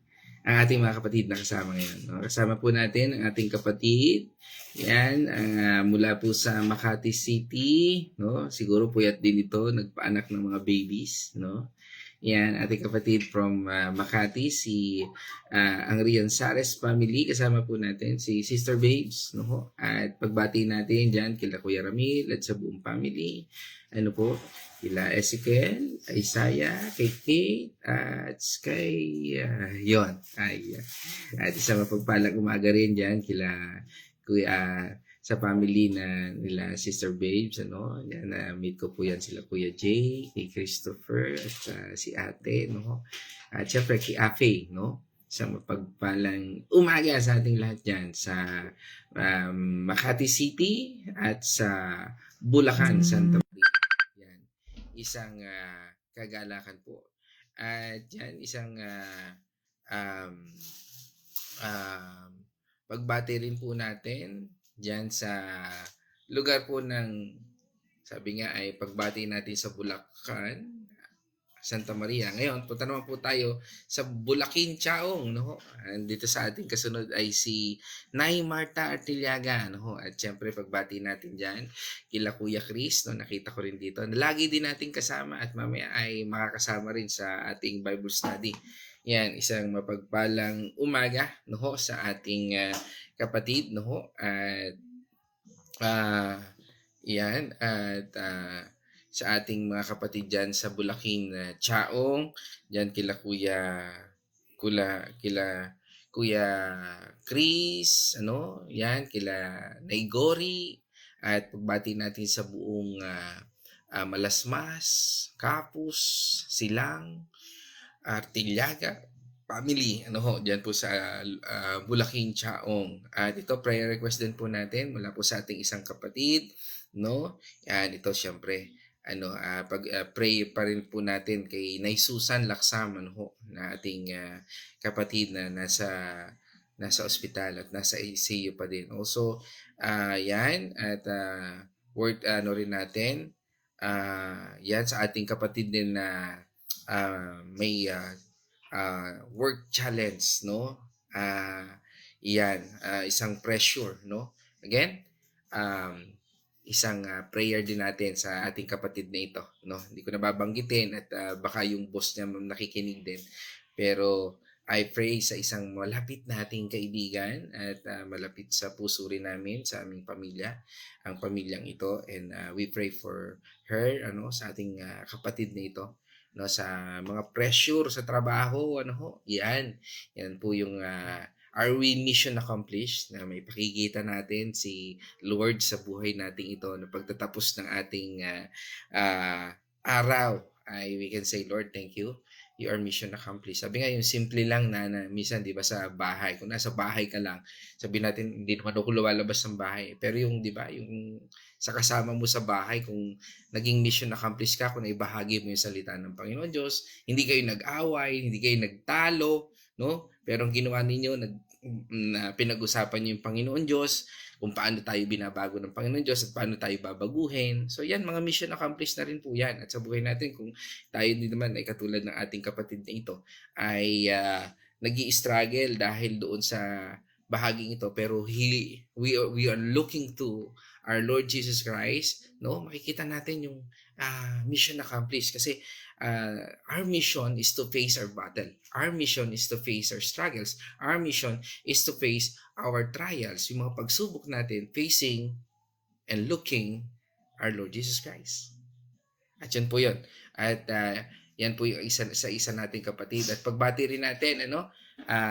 ang ating mga kapatid na kasama ngayon. No? Kasama po natin ang ating kapatid. Yan, mula po sa Makati City. No? Siguro puyat din ito, nagpaanak ng mga babies. No? Yan, ating kapatid from Makati, si ang Rianzares family. Kasama po natin si Sister Babes. No? At pagbati natin dyan kila Kuya Ramil at sa buong family. Ano po? Kila Ezekiel, Isaiah, kay Kate, at kay yon. At isang mapagpalang umaga rin dyan kila Kuya sa family na nila Sister Babes, ano, yan, meet ko po yan sila Kuya Jay, kay Christopher, at si ate, no, at syempre kay Afe, no, sa mapagpalang umaga sa ating lahat dyan sa Makati City at sa Bulacan, Santa Maria. Yan, isang kagalakan po. At yan, isang pagbati rin po natin dyan sa lugar po ng, sabi nga ay pagbati natin sa Bulacan, Santa Maria. Ngayon, punta naman po tayo sa Bulakin, Chaong. No? Dito sa ating kasunod ay si Nay Marta Artiliaga. No? At syempre, pagbati natin dyan, kila Kuya Chris, no? Nakita ko rin dito. Lagi din natin kasama at mamaya ay makakasama rin sa ating Bible study. Yan, isang mapagpalang umaga, no? Sa ating kapatid, no? At yan, at sa ating mga kapatid dyan sa Bulakin, Chaong, dyan kila Kuya Chris, ano, yan, kila Naigori, at pagbati natin sa buong Malasmas, Kapus, Silang, Artiliaga, family, ano ho, dyan po sa Bulakin, Chaong. At ito, prayer request din po natin mula po sa ating isang kapatid, no? Yan, ito syempre, pray pa rin po natin kay Nay Susan Laksam, ano ho, na ating kapatid na nasa ospital at nasa ICU pa din. Also, yan, at rin natin, yan sa ating kapatid din na may work challenge, no? Yan, isang pressure, no? Again, isang prayer din natin sa ating kapatid na ito, no? Hindi ko nababanggitin at baka yung boss niya nakikinig din. Pero I pray sa isang malapit nating kaibigan at malapit sa puso rin namin, sa aming pamilya, ang pamilyang ito. And we pray for her, sa ating kapatid na ito, sa mga pressure sa trabaho, yan po yung are we mission accomplished, na may pakikita natin si Lord sa buhay nating ito na pagtatapos ng ating araw ay we can say, Lord, thank you. You are mission accomplished. Sabi nga, yung simple lang na minsan, di ba, sa bahay, kung nasa bahay ka lang, sabi natin, hindi naman ako lumalabas ng bahay. Pero yung, di ba, yung sa kasama mo sa bahay, kung naging mission accomplished ka, kung naibahagi mo yung salita ng Panginoon Diyos, hindi kayo nag-away, hindi kayo nagtalo, no? Pero ang ginawa ninyo, pinag-usapan niyo yung Panginoon Diyos, kung paano tayo binabago ng Panginoon Diyos at paano tayo babaguhin. So yan, mga mission accomplished na rin po yan. At sa buhay natin, kung tayo din naman ay katulad ng ating kapatid na ito, ay nag-i-struggle dahil doon sa bahaging ito, pero we are looking to our Lord Jesus Christ, no? Makikita natin yung mission accomplished kasi our mission is to face our battle. Our mission is to face our struggles. Our mission is to face our trials, yung mga pagsubok natin, facing and looking our Lord Jesus Christ. At yan po yun. At yan po yung isa nating kapatid. At pagbati rin natin,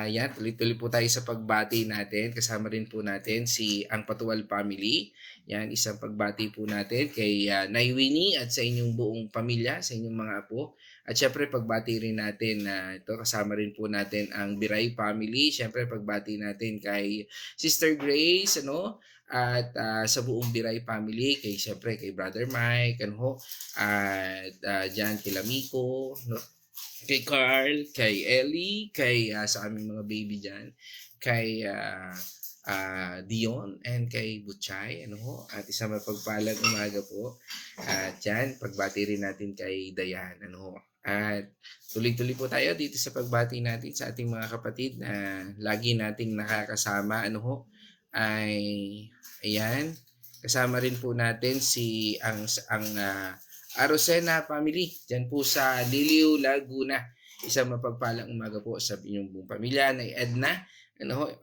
yan, tuloy-tuloy po tayo sa pagbati natin. Kasama rin po natin ang Patual family. Yan, isang pagbati po natin kay Nay Winnie at sa inyong buong pamilya, sa inyong mga apo. At syempre, pagbati rin natin ito, kasama rin po natin ang Biray family. Syempre, pagbati natin kay Sister Grace, at sa buong Biray family, syempre kay Brother Mike, at dyan kila Miko, kay Carl, kay Ellie, kay sa aming mga baby dyan, kay Dion, and kay Butchay, at isang mapagpalang umaga po. At yan, pagbati rin natin kay Dayan, At tuloy-tuloy po tayo dito sa pagbati natin sa ating mga kapatid na lagi nating nakakasama, ay ayan, kasama rin po natin ang Arosena family dyan po sa Liliw, Laguna. Isang mapagpalang umaga po sa inyong buong pamilya na Edna,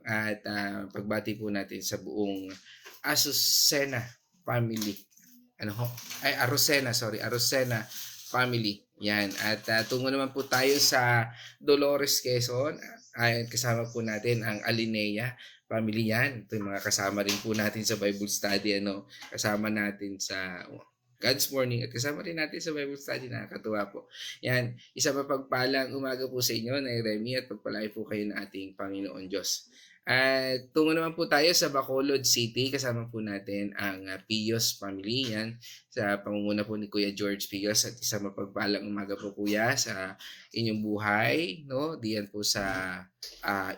at pagbati po natin sa buong Asusena family. Arosena family. Yan. At tungo naman po tayo sa Dolores, Quezon. Ay kasama po natin ang Alinea family yan. Ito yung mga kasama rin po natin sa Bible study. Kasama natin sa God's Morning at kasama rin natin sa Bible study. Nakakatuwa po. Yan. Isa pa pagpalang umaga po sa inyo, Nay Remy, at pagpalay po kayo ng ating Panginoon Diyos. At tungo naman po tayo sa Bacolod City. Kasama po natin ang Pios family. Yan. Sa pangunguna po ni Kuya George Pios. At isang mapagpalang umaga po, Kuya, sa inyong buhay. Diyan po sa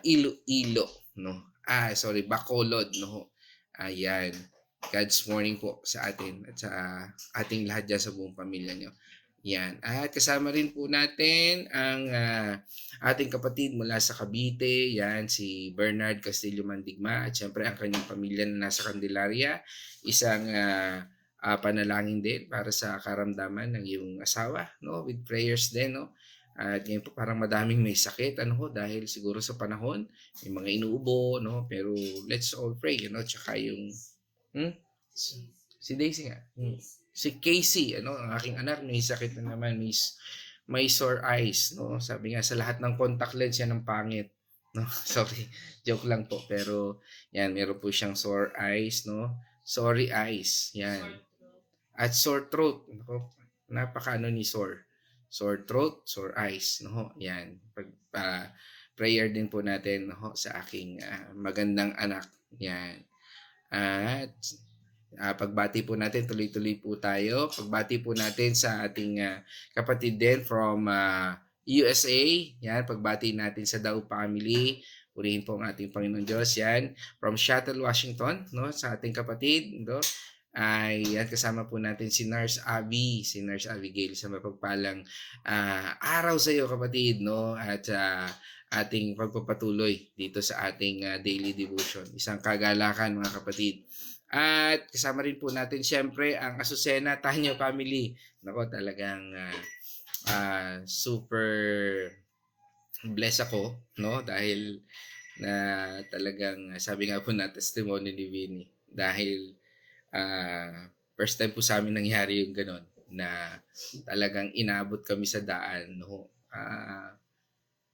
Iloilo. Bacolod. Ayan. God's morning po sa atin at sa ating lahat dyan sa buong pamilya nyo. Yan. At kasama rin po natin ang ating kapatid mula sa Cavite. Yan, si Bernard Castillo Mandigma. At syempre ang kanyang pamilya na nasa Candelaria. Isang panalangin din para sa karamdaman ng iyong asawa. With prayers din. At ngayon po parang madaming may sakit. Dahil siguro sa panahon. May mga inuubo. Pero let's all pray. Tsaka yung si Daisy nga. Si Casey, ang aking anak, may sakit na naman, may sore eyes, Sabi nga, sa lahat ng contact lens yan ang pangit, Sorry, joke lang po, pero yan, meron po siyang sore eyes, Sorry eyes, yan. At sore throat, napaka ni sore. Sore throat, sore eyes, Yan. Prayer din po natin, sa aking magandang anak, yan. At pagbati po natin, tuloy-tuloy po tayo. Pagbati po natin sa ating kapatid din from USA. Yan, pagbati natin sa Daw family. Purihin po ang ating Panginoon Diyos. Yan, from Seattle, Washington, sa ating kapatid. Ay yan, kasama po natin si Nurse Abigail sa mapagpalang araw sa iyo, kapatid, at ating pagpapatuloy dito sa ating daily devotion. Isang kagalakan, mga kapatid. At kasama rin po natin siyempre ang Azucena Tanyo family. Talagang super bless ako, no? Dahil na talagang sabi nga po na testimony ni Vinny. Dahil first time po sa amin nangyari yung ganon na talagang inabot kami sa daan, no?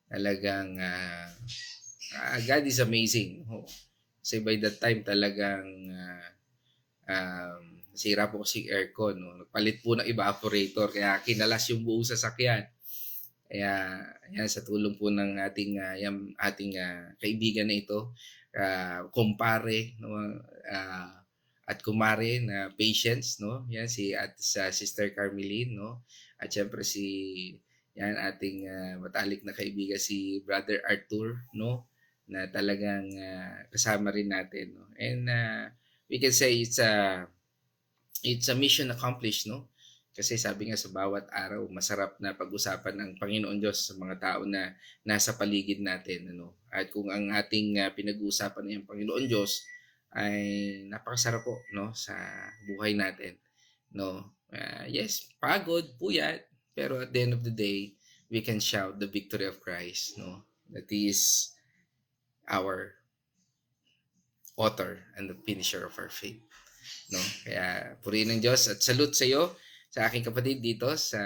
Talagang God is amazing. No? Kasi by that time talagang sira po kasi aircon. No? Nagpalit po ng evaporator kaya kinalas yung buong sasakyan. Kaya yan, sa tulong po ng ating kaibigan na ito, kumpare, no? At kumare na patience, no? Yan sa Sister Carmeline, no? At syempre yan ating matalik na kaibigan si Brother Arthur, no? Na talagang kasama rin natin, no? And we can say it's a mission accomplished, no? Kasi sabi nga sa bawat araw, masarap na pag-usapan ng Panginoon Diyos sa mga tao na nasa paligid natin, ano? At kung ang ating pinag-uusapan ay ang Panginoon Diyos, ay napakasarap po, no, sa buhay natin, no. Yes, pagod, puyat, pero at the end of the day, we can shout the victory of Christ, no. That is our author and the finisher of our faith, no. Kaya purihin ng Diyos at salute sa iyo, sa aking kapatid dito, sa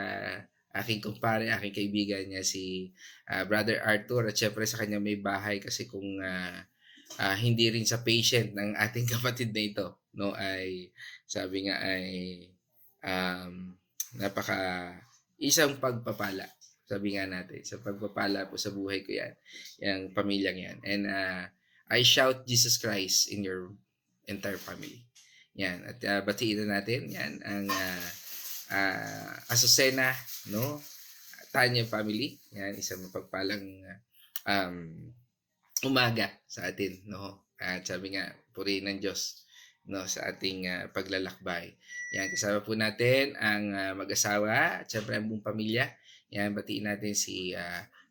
aking kumpare, aking kaibigan niya si Brother Arthur, at syempre sa kanya may bahay kasi kung hindi rin sa patient ng ating kapatid na ito, no, ay sabi nga ay napaka isang pagpapala, sabi nga natin, sa pagpapala po sa buhay ko yan, yung pamilyang yan. And I shout Jesus Christ in your entire family. Yan, at batiin na natin yan ang Azucena, no, Tanya family. Yan, isang mapagpalang umaga sa atin, no. At sabi nga, purihin ng Diyos, no, sa ating paglalakbay. Yan, kasama po natin ang mag-asawa at syempre ang buong pamilya. Yan, batiin natin si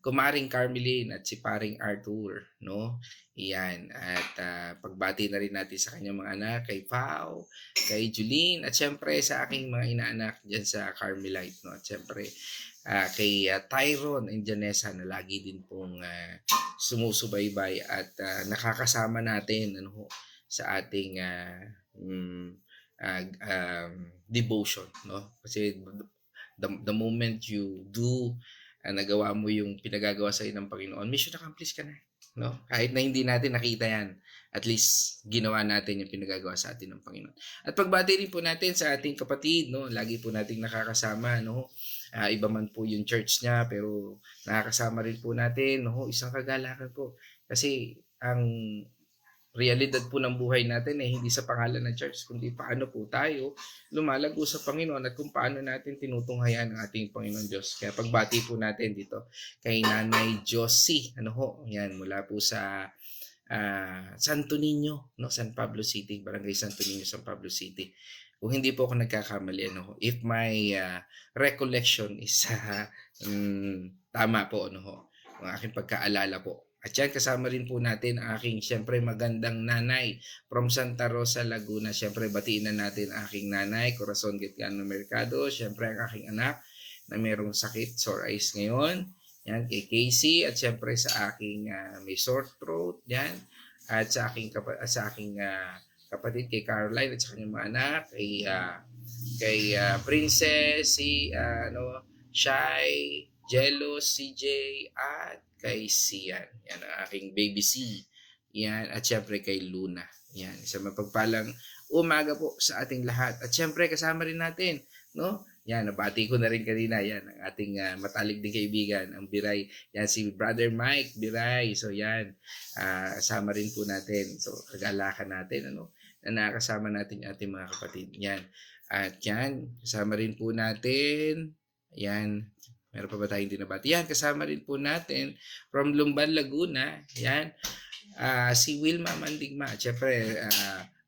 Kumaring Carmeline at si Paring Arthur, no. Yan, at pagbati na rin natin sa kanyang mga anak, kay Pao, kay Julene, at syempre sa aking mga inaanak dyan sa Carmelite, no. At syempre kay Tyron and Janessa na lagi din pong sumusubaybay at nakakasama natin, ano, sa ating devotion, no. Kasi the moment you do nagawa mo yung pinagagawa sa ng Panginoon, mission accomplished ka na, no? Kahit na hindi natin nakita yan, at least ginawa natin yung pinagagawa sa atin ng Panginoon. At pagbati rin po natin sa ating kapatid, no? Lagi po nating nakakasama, no? Iba man po yung church niya, pero nakakasama rin po natin, no? Isang kagalakan po. Kasi ang realidad po ng buhay natin ay hindi sa pangalan ng church, kundi paano po tayo lumalago sa Panginoon at kung paano natin tinutunghayan ang ating Panginoon Diyos. Kaya pagbati po natin dito kay Nanay Josie, ano ho, yan, mula po sa Santo Niño, no, San Pablo City, Barangay Santo Niño, San Pablo City. Kung hindi po ako nagkakamali, ano, if my recollection is tama po, ano ho, ang aking pagkaalala po. At yan, kasama rin po natin ang aking siyempre magandang nanay from Santa Rosa, Laguna. Siyempre, batiin na natin ang aking nanay, Corazon Getgano Mercado. Siyempre, ang aking anak na mayroong sakit, sore eyes ngayon. Yan, kay Casey. At siyempre, sa aking may sore throat. Yan. At sa aking kapatid, kay Caroline at sa kanyang mga anak. Kay Princess, Shai, Jealous, CJ, at kay Sian. Yan ang aking baby C. Yan. At syempre kay Luna. Yan. Isang mapagpalang umaga po sa ating lahat. At syempre kasama rin natin, no? Yan. Nabati ko na rin kanina. Yan. Ang ating matalik din kaibigan. Ang Biray. Yan si Brother Mike Biray. So yan. Kasama rin po natin. So kagalakan natin, ano? Na nakasama natin yung ating mga kapatid. Yan. At yan. Kasama rin po natin. Yan. Meron pa ba tayong dinabati? Yan, kasama rin po natin from Lumban, Laguna. Yan, si Wilma Mandigma. Siyempre,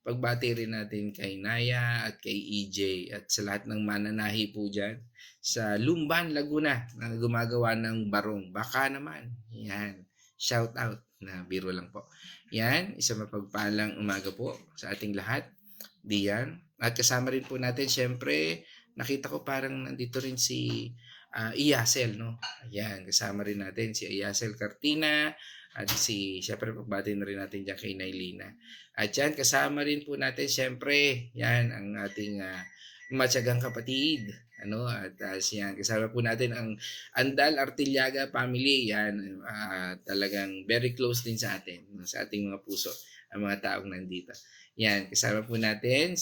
pagbati rin natin kay Naya at kay EJ at sa lahat ng mananahi po dyan sa Lumban, Laguna na gumagawa ng barong. Baka naman. Yan, shout out na biro lang po. Yan, isang mapagpalang umaga po sa ating lahat. Diyan. At kasama rin po natin, siyempre, nakita ko parang nandito rin si Iyasel, no? Ayan, kasama rin natin si Iyasel Cartina at syempre pagbati na rin natin dyan kay Nailina. At yan, kasama rin po natin, syempre, yan, ang ating matyagang kapatid. At yan, kasama po natin ang Andal Artillaga family. Yan, talagang very close din sa atin, sa ating mga puso, ang mga taong nandito. Yan, kasama po natin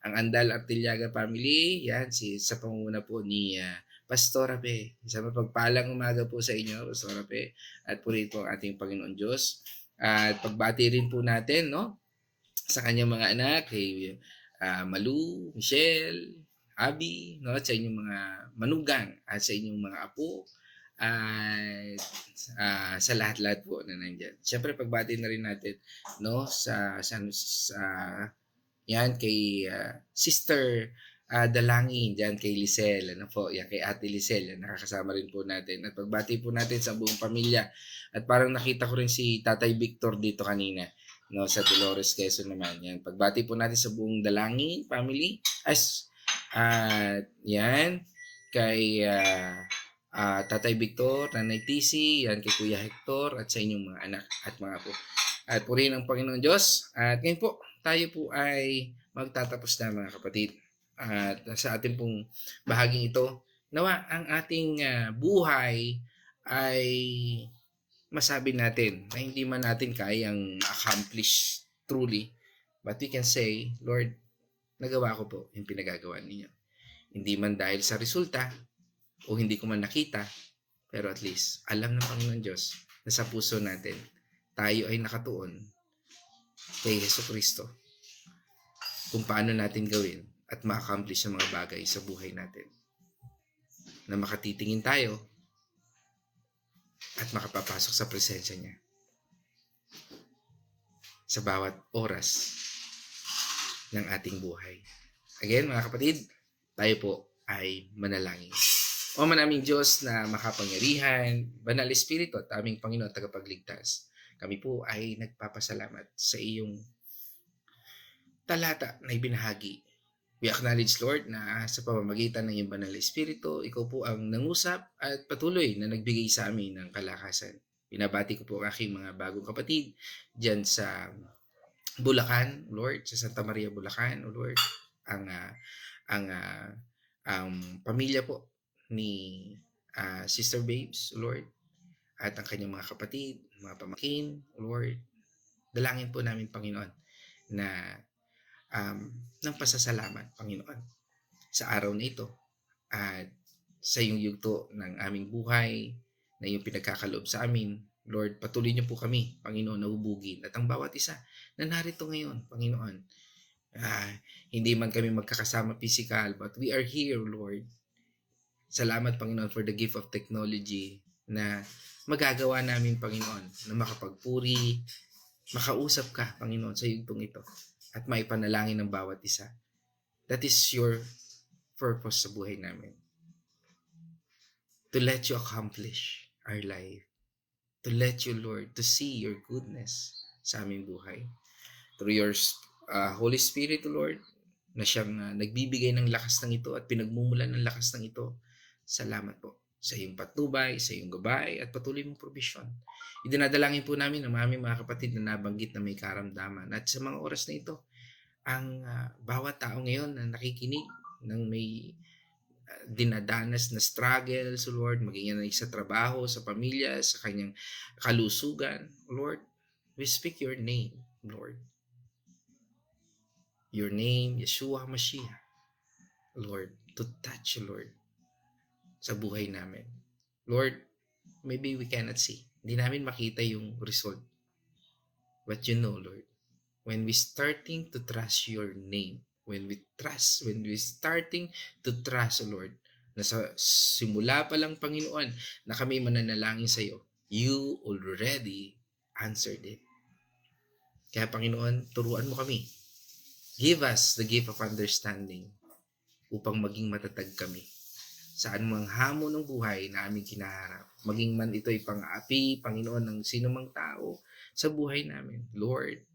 ang Andal Artillaga family. Yan, sa pangunguna po ni Pastora Pe. Isang mapagpalang umaga po sa inyo, Pastora Pe. At purihin po ang ating Panginoon Diyos. At pagbati rin po natin, no? Sa kanyang mga anak, kay Malu, Michelle, Abby, no? At sa inyong mga manugang, at sa inyong mga apo, at sa lahat-lahat po na nandyan. Siyempre, pagbati na rin natin, no? Yan, kay Sister Dalangin, dyan kay Lisel, yan, kay Ate Lisel, yan, nakakasama rin po natin. At pagbati po natin sa buong pamilya. At parang nakita ko rin si Tatay Victor dito kanina, no, sa Dolores, Quezon naman. Yan, pagbati po natin sa buong Dalangin family. At yan, kay Tatay Victor, Nanay Tisi, yan, kay Kuya Hector, at sa inyong mga anak at mga apo. At purihin ang Panginoon Diyos. At ngayon po, tayo po ay magtatapos na, mga kapatid. At sa ating pong bahaging ito, nawa ang ating buhay ay masabi natin na hindi man natin kayang accomplish truly, but we can say, Lord, nagawa ko po yung pinagagawa ninyo. Hindi man dahil sa resulta o hindi ko man nakita, pero at least alam ng Panginoon Diyos na sa puso natin tayo ay nakatuon kay Jesucristo kung paano natin gawin at ma-accomplish ang mga bagay sa buhay natin. Na makatitingin tayo at makapapasok sa presensya niya sa bawat oras ng ating buhay. Again, mga kapatid, tayo po ay manalangin. O manaming Diyos na makapangyarihan, Banal Espiritu at aming Panginoon at tagapagligtas, kami po ay nagpapasalamat sa iyong talata na ibinahagi. We acknowledge, Lord, na sa pamamagitan ng iyong Banal Espiritu, ikaw po ang nangusap at patuloy na nagbigay sa amin ng kalakasan. Binabati ko po ang aking mga bagong kapatid dyan sa Bulacan, Lord, sa Santa Maria, Bulacan, O Lord, ang pamilya po ni Sister Babes, O Lord, at ang kanyang mga kapatid, mga pamangkin, O Lord. Dalangin po namin, Panginoon, na ng pasasalamat, Panginoon, sa araw na ito at sa iyong yugto ng aming buhay na iyong pinagkakaloob sa amin. Lord, patuloy niyo po kami, Panginoon, na hubugin at ang bawat isa na narito ngayon, Panginoon. Hindi man kami magkakasama physical, but we are here, Lord. Salamat, Panginoon, for the gift of technology na magagawa namin, Panginoon, na makapagpuri, makausap ka, Panginoon, sa yugtong ito at maipanalangin ng bawat isa. That is your purpose sa buhay namin. To let you accomplish our life. To let you, Lord, to see your goodness sa aming buhay. Through your Holy Spirit, Lord, na siyang nagbibigay ng lakas ng ito at pinagmumulan ng lakas ng ito. Salamat po sa iyong patnubay, sa iyong gabay at patuloy mong provision. Idinadalangin po namin ang aming mga kapatid na nabanggit na may karamdaman. At sa mga oras na ito, ang bawat tao ngayon na nakikinig ng may dinadanas na struggle, so Lord, maging yan sa trabaho, sa pamilya, sa kanyang kalusugan, Lord, we speak your name, Lord. Your name, Yeshua Mashiach, Lord, to touch, Lord, sa buhay namin. Lord, maybe we cannot see. Hindi namin makita yung result. But you know, Lord, when we starting to trust your name, when we starting to trust, Lord, na sa simula pa lang, Panginoon, na kami mananalangin sa iyo, you already answered it. Kaya, Panginoon, turuan mo kami. Give us the gift of understanding upang maging matatag kami sa anumang hamon ng buhay na aming kinaharap. Maging man ito'y pang-api, Panginoon, ng sinumang tao sa buhay namin. Lord,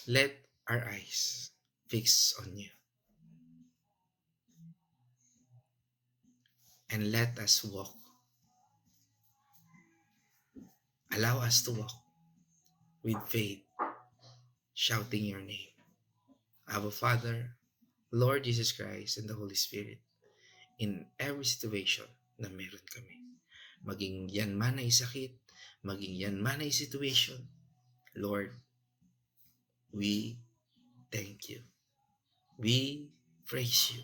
let our eyes fix on you. and let us walk. Allow us to walk with faith, shouting your name. Our Father, Lord Jesus Christ, and the Holy Spirit, in every situation na meron kami. Maging yan man ay sakit, maging yan man ay situation, Lord, we thank you. We praise you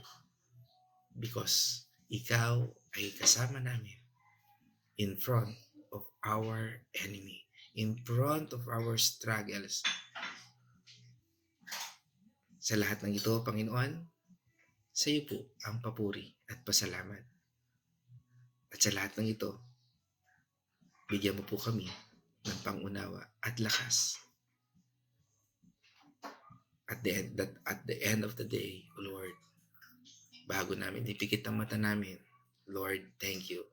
because ikaw ay kasama namin in front of our enemy, in front of our struggles. Sa lahat ng ito, Panginoon, sa iyo po ang papuri at pasalamat. At sa lahat ng ito, bigyan mo po kami ng pangunawa at lakas. At the end of the day, Lord, bago namin ipikit ang mata namin, Lord, thank you.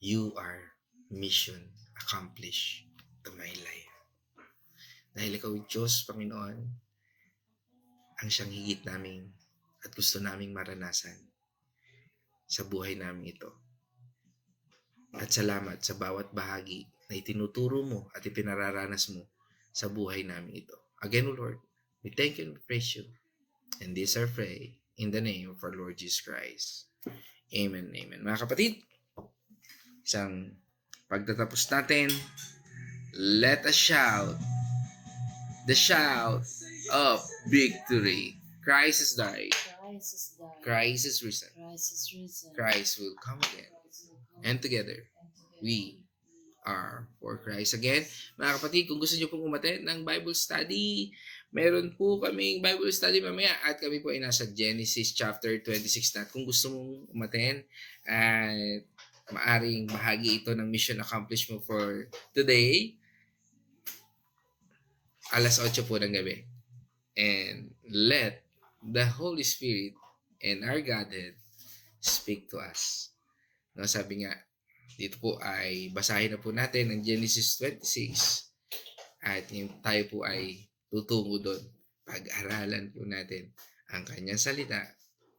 You are mission accomplished to my life. Dahil ikaw, Diyos, Panginoon, ang siyang higit namin at gusto naming maranasan sa buhay namin ito. At salamat sa bawat bahagi na itinuturo mo at ipinararanas mo sa buhay namin ito. Again, O Lord, we thank you and praise you. And this I pray in the name of our Lord Jesus Christ. Amen, amen. Mga kapatid, isang pagtatapos natin, let us shout the shout of victory. Christ has died. Christ is died. Christ is risen. Christ is risen. Christ will come again. Christ will come. And together, we are for Christ. Again, mga kapatid, kung gusto nyo pong umattend ng Bible study, meron po kaming Bible study mamaya at kami po ay nasa Genesis chapter 26 na. At kung gusto mong umattend at maaring bahagi ito ng mission accomplishment for today, alas 8 po ng gabi. And let the Holy Spirit and our Godhead speak to us. No, sabi nga, dito po ay basahin na po natin ang Genesis 26 at tayo po ay tutungo doon. Pag-aralan po natin ang kanyang salita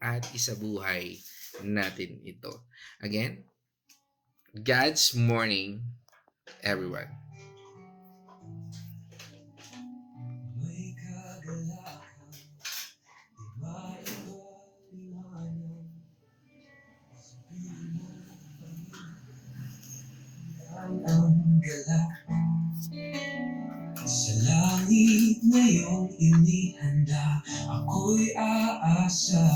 at isabuhay natin ito. Again, God's morning, everyone. May kagalakan, di maiwaliwanag. Sabihin mo, Panginoon, ang galak. Sa langit ngayong inihanda, ako'y aasa.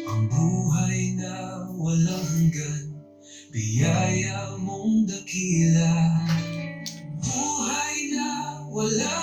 Ang buhay na walang hanggan, biyaya mong dakila. Buhay na walang